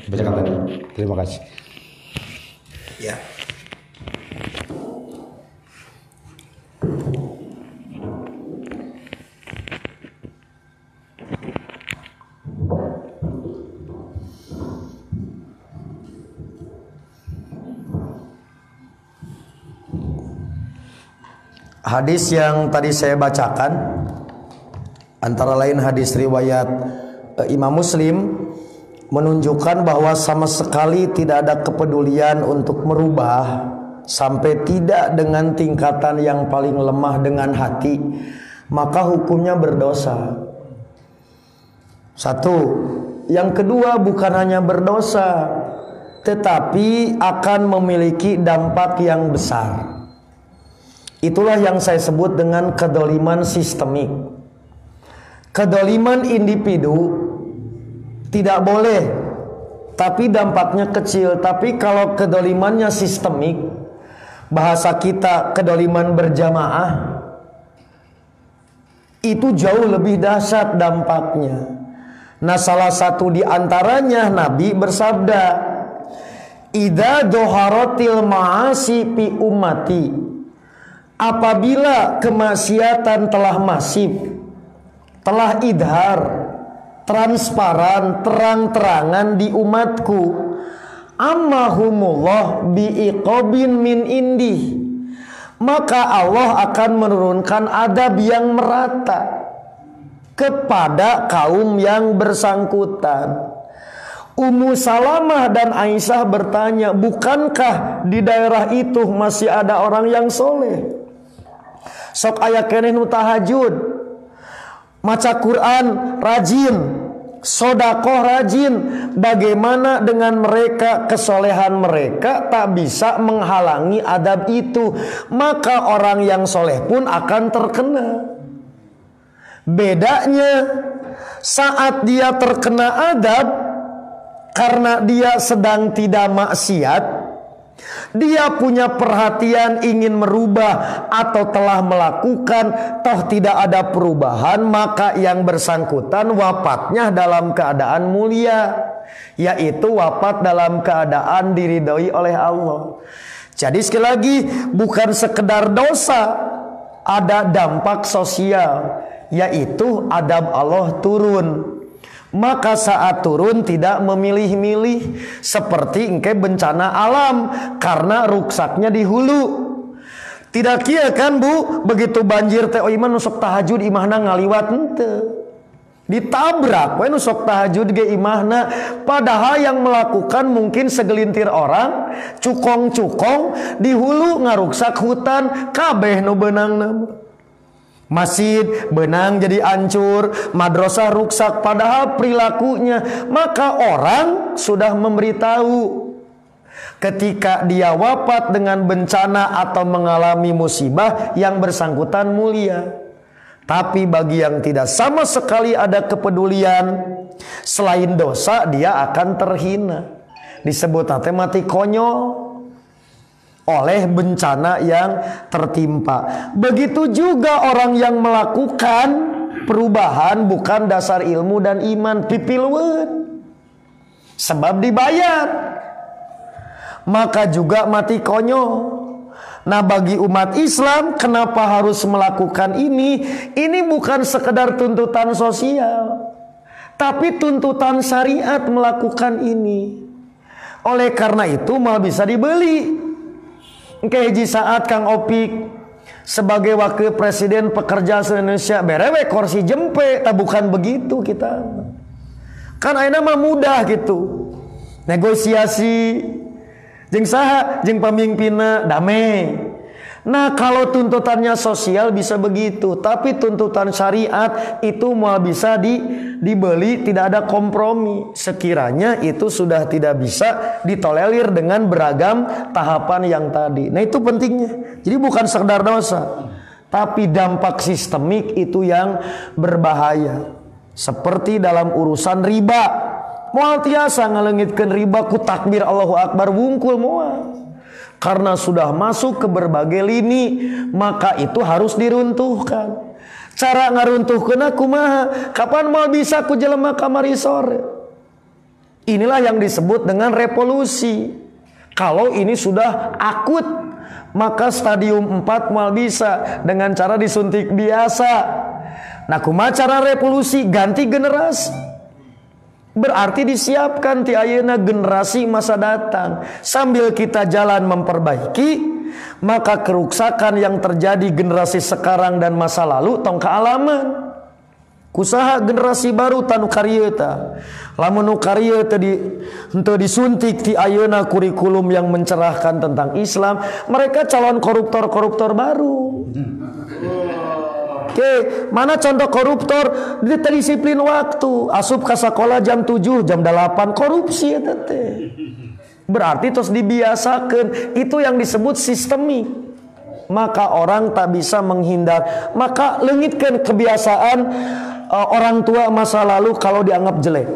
dibacakan tadi. Terima kasih. Ya. Hadis yang tadi saya bacakan antara lain hadis riwayat Imam Muslim menunjukkan bahwa sama sekali tidak ada kepedulian untuk merubah sampai tidak dengan tingkatan yang paling lemah dengan hati, maka hukumnya berdosa. Satu. Yang kedua, bukan hanya berdosa, tetapi akan memiliki dampak yang besar. Itulah yang saya sebut dengan kedoliman sistemik. Kedoliman individu tidak boleh, tapi dampaknya kecil. Tapi kalau kedolimannya sistemik, bahasa kita kedoliman berjamaah, itu jauh lebih dahsyat dampaknya. Nah, salah satu di antaranya Nabi bersabda, "Idza doharatil ma'asi fi ummati." Apabila kemaksiatan telah masif, telah idhar, transparan, terang-terangan di umatku, ammahumullah biiqabin min indih, maka Allah akan menurunkan adab yang merata kepada kaum yang bersangkutan. Ummu Salamah dan Aisyah bertanya, bukankah di daerah itu masih ada orang yang soleh? Sok aya keneh nu tahajud, maca Quran rajin, sodakoh rajin. Bagaimana dengan mereka? Kesolehan mereka tak bisa menghalangi adab itu. Maka orang yang soleh pun akan terkena. Bedanya saat dia terkena adab karena dia sedang tidak maksiat, dia punya perhatian ingin merubah atau telah melakukan, toh tidak ada perubahan, maka yang bersangkutan wafatnya dalam keadaan mulia, yaitu wafat dalam keadaan diridhoi oleh Allah. Jadi sekali lagi, bukan sekedar dosa, ada dampak sosial, yaitu adab Allah turun. Maka saat turun tidak memilih-milih, seperti engke bencana alam karena ruksaknya di hulu. Tidak kia kan Bu, begitu banjir teh iman nusuk tahajud imahna ngaliwat ente. Ditabrak we nusuk tahajud ge imahna, padahal yang melakukan mungkin segelintir orang, cukong-cukong di hulu ngaruksak hutan kabeh nu beunangna. Masjid benang jadi hancur, madrasah rusak, padahal perilakunya. Maka orang sudah memberitahu ketika dia wafat dengan bencana atau mengalami musibah, yang bersangkutan mulia. Tapi bagi yang tidak sama sekali ada kepedulian, selain dosa dia akan terhina. Disebut mati konyol oleh bencana yang tertimpa. Begitu juga orang yang melakukan perubahan bukan dasar ilmu dan iman, pipilweun sebab dibayar, maka juga mati konyol. Nah, bagi umat Islam, kenapa harus melakukan ini? Ini bukan sekedar tuntutan sosial, tapi tuntutan syariat melakukan ini. Oleh karena itu mal bisa dibeli. Hiji saat Kang Opik sebagai wakil presiden pekerja se-Indonesia berewe kursi jempe, tak bukan begitu kita. Kan ayeuna mah mudah gitu. Negosiasi jeung saha jeung pamimpinna damai. Nah, kalau tuntutannya sosial bisa begitu, tapi tuntutan syariat itu mau bisa dibeli, tidak ada kompromi. Sekiranya itu sudah tidak bisa ditolerir dengan beragam tahapan yang tadi. Nah, itu pentingnya. Jadi bukan sekedar dosa, tapi dampak sistemik itu yang berbahaya. Seperti dalam urusan riba, moal tiasa ngalengitkeun riba ku takbir Allahu Akbar wungkul moal. Karena sudah masuk ke berbagai lini, maka itu harus diruntuhkan. Cara ngaruntuhkeunna kumaha? Kapan mau bisa ku jelema kamari sore? Inilah yang disebut dengan revolusi. Kalau ini sudah akut, maka stadium 4 mal bisa dengan cara disuntik biasa. Nah, kumaha cara revolusi? Ganti generasi. Berarti disiapkan ti ayeuna generasi masa datang. Sambil kita jalan memperbaiki, maka kerusakan yang terjadi generasi sekarang dan masa lalu tong kaalaman. Kusaha generasi baru tanu karieun tah. Lamun nu karieun teh henteu disuntik ti ayeuna kurikulum yang mencerahkan tentang Islam, mereka calon koruptor-koruptor baru. Oke, mana contoh koruptor disiplin waktu, asup ke sekolah jam 7, jam 8 korupsi eta teh. Berarti terus dibiasakan, itu yang disebut sistemik. Maka orang tak bisa menghindar. Maka leungitkeun kebiasaan orang tua masa lalu kalau dianggap jelek.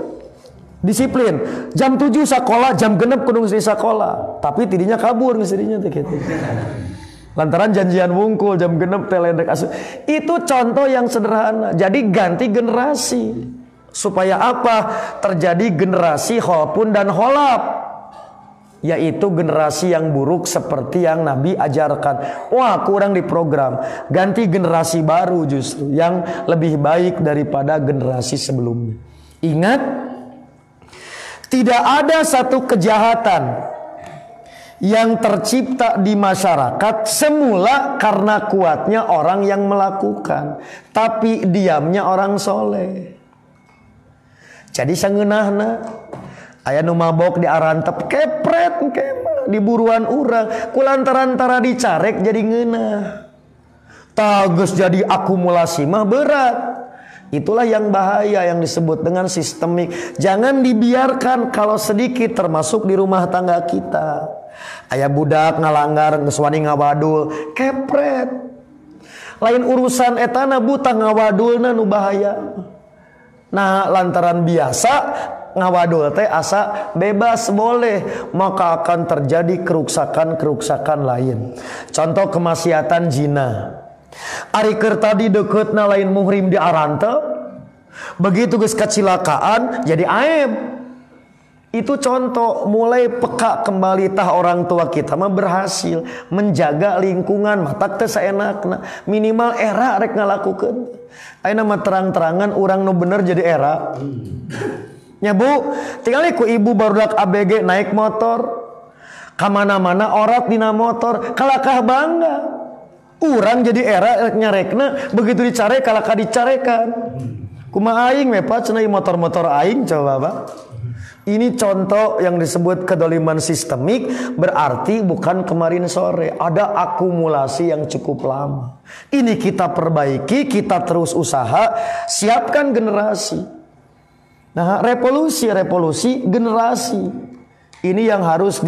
Disiplin, jam 7 sekolah, jam 6 kudu di sekolah. Tapi tidinya kabur istrinya teh kitu. Lantaran janjian wungkul jam 6 telendek asup. Itu contoh yang sederhana. Jadi ganti generasi. Supaya apa? Terjadi generasi kholpun dan kholap, yaitu generasi yang buruk seperti yang Nabi ajarkan. Wah, kurang diprogram. Ganti generasi baru justru yang lebih baik daripada generasi sebelumnya. Ingat, tidak ada satu kejahatan yang tercipta di masyarakat semula karena kuatnya orang yang melakukan, tapi diamnya orang soleh. Jadi sangeunahna aya nu mabok diarantep kepret di buruan urang, kulantaran tara dicarek jadi ngeunah. Tagus jadi akumulasi mah berat. Itulah yang bahaya yang disebut dengan sistemik. Jangan dibiarkan kalau sedikit termasuk di rumah tangga kita. Aya budak ngalanggar geus wani ngawadul, kepret. Lain urusan etana buta ngawadulna nu bahaya. Nah, lantaran biasa ngawadul teh asa bebas boleh, maka akan terjadi kerusakan-kerusakan lain. Contoh kemaksiatan zina. Ari keur tadi dekeutna lain muhrim diarantep, begitu geus kecelakaan jadi aib. Itu contoh mulai peka kembali tah orang tua kita mah berhasil menjaga lingkungan matak teh saenakna, minimal era rek ngalakukeun. Ayeuna mah terang-terangan urang nu bener jadi era. Nya Bu, tinggali ku ibu barudak ABG naik motor ka mana-mana orat dina motor, kalakah bangga. Urang jadi era nyarekna, begitu dicare kalakah dicarekan. Kumaha aing we Pak cenah motor-motor aing coba Pak. Ini contoh yang disebut kedoliman sistemik, berarti bukan kemarin sore. Ada akumulasi yang cukup lama. Ini kita perbaiki, kita terus usaha, siapkan generasi. Nah, revolusi generasi. Ini yang harus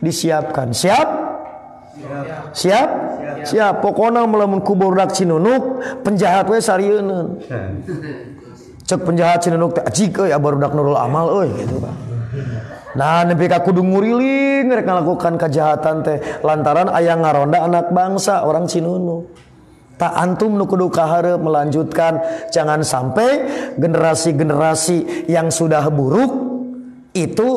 disiapkan. Siap? Siap. Pokoknya melamun kuburdak Cinunuk, penjahat we sarieun. Cek penjahat Cinunuk teh ajig euy barudak Nurul Amal euy gitu kan. Nah, nepi ka kudu nguriling rek ngalakukan kejahatan teh lantaran aya ngaronda anak bangsa orang Cinunuk. Tak antum nu kudu kahareup melanjutkan, jangan sampai generasi-generasi yang sudah buruk itu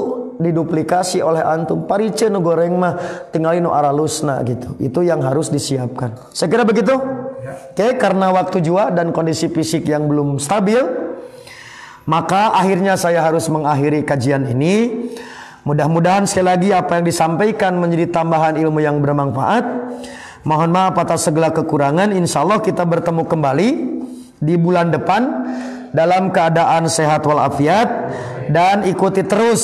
diduplikasi oleh antum. Parice nu goreng mah tinggalin nu aralusna gitu. Itu yang harus disiapkan. Saya kira begitu. Oke, karena waktu jua dan kondisi fisik yang belum stabil, maka akhirnya saya harus mengakhiri kajian ini. Mudah-mudahan sekali lagi apa yang disampaikan menjadi tambahan ilmu yang bermanfaat. Mohon maaf atas segala kekurangan. Insya Allah kita bertemu kembali di bulan depan dalam keadaan sehat walafiat, dan ikuti terus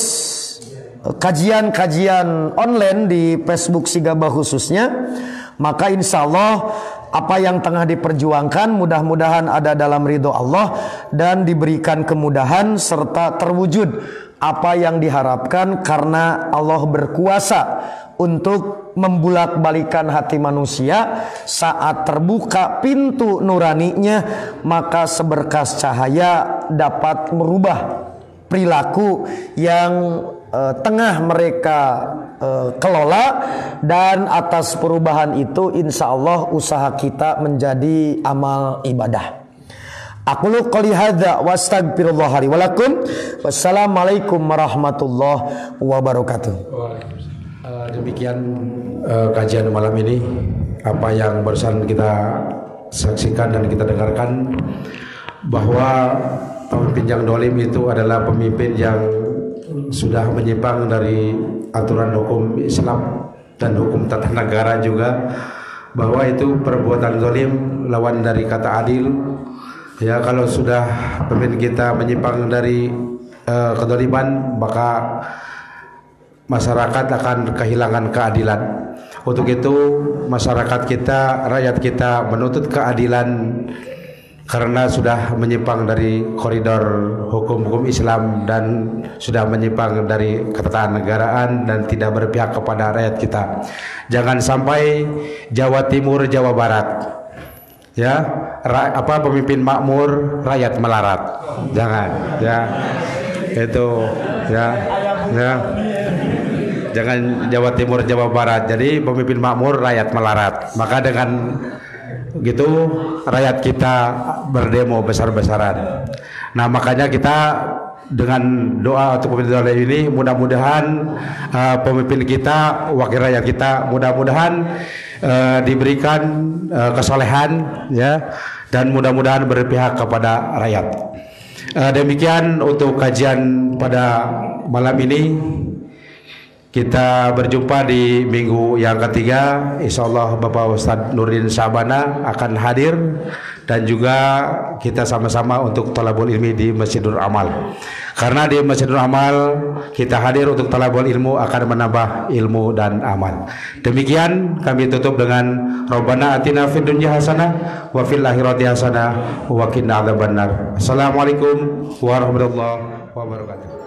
kajian-kajian online di Facebook Sigabah khususnya. Maka insya Allah apa yang tengah diperjuangkan mudah-mudahan ada dalam ridho Allah dan diberikan kemudahan serta terwujud apa yang diharapkan, karena Allah berkuasa untuk membulak-balikan hati manusia. Saat terbuka pintu nuraninya, maka seberkas cahaya dapat merubah perilaku yang tengah mereka kelola, dan atas perubahan itu insya Allah usaha kita menjadi amal ibadah. Aqulu qouli hadza wa astaghfirullah li wa lakum. Wassalamualaikum warahmatullahi wabarakatuh. Demikian kajian malam ini. Apa yang barusan kita saksikan dan kita dengarkan, bahwa pemimpin yang dolim itu adalah pemimpin yang sudah menyimpang dari aturan hukum Islam dan hukum tata negara juga, bahwa itu perbuatan zalim lawan dari kata adil. Ya, kalau sudah pemimpin kita menyimpang dari kedoliman, maka masyarakat akan kehilangan keadilan. Untuk itu masyarakat kita, rakyat kita menuntut keadilan karena sudah menyimpang dari koridor hukum-hukum Islam dan sudah menyimpang dari ketatanegaraan dan tidak berpihak kepada rakyat kita. Jangan sampai Jawa Timur, Jawa Barat, ya, pemimpin makmur, rakyat melarat. Jangan, ya, itu, ya. Jangan Jawa Timur, Jawa Barat. Jadi pemimpin makmur, rakyat melarat. Maka dengan gitu rakyat kita berdemo besar-besaran. Nah, makanya kita dengan doa untuk pemimpin doa ini, mudah-mudahan pemimpin kita, wakil rakyat kita, mudah-mudahan diberikan kesolehan, ya, dan mudah-mudahan berpihak kepada rakyat. Demikian untuk kajian pada malam ini. Kita berjumpa di minggu yang ketiga. Insyaallah Bapak Ustadz Nurdin Syabana akan hadir, dan juga kita sama-sama untuk thalabul ilmi di Masjidul Amal. Karena di Masjidul Amal kita hadir untuk thalabul ilmu akan menambah ilmu dan amal. Demikian kami tutup dengan Rabbana atina fid dunya hasanah wa fil akhirati hasanah wa qina adzabannar. Assalamualaikum warahmatullahi wabarakatuh.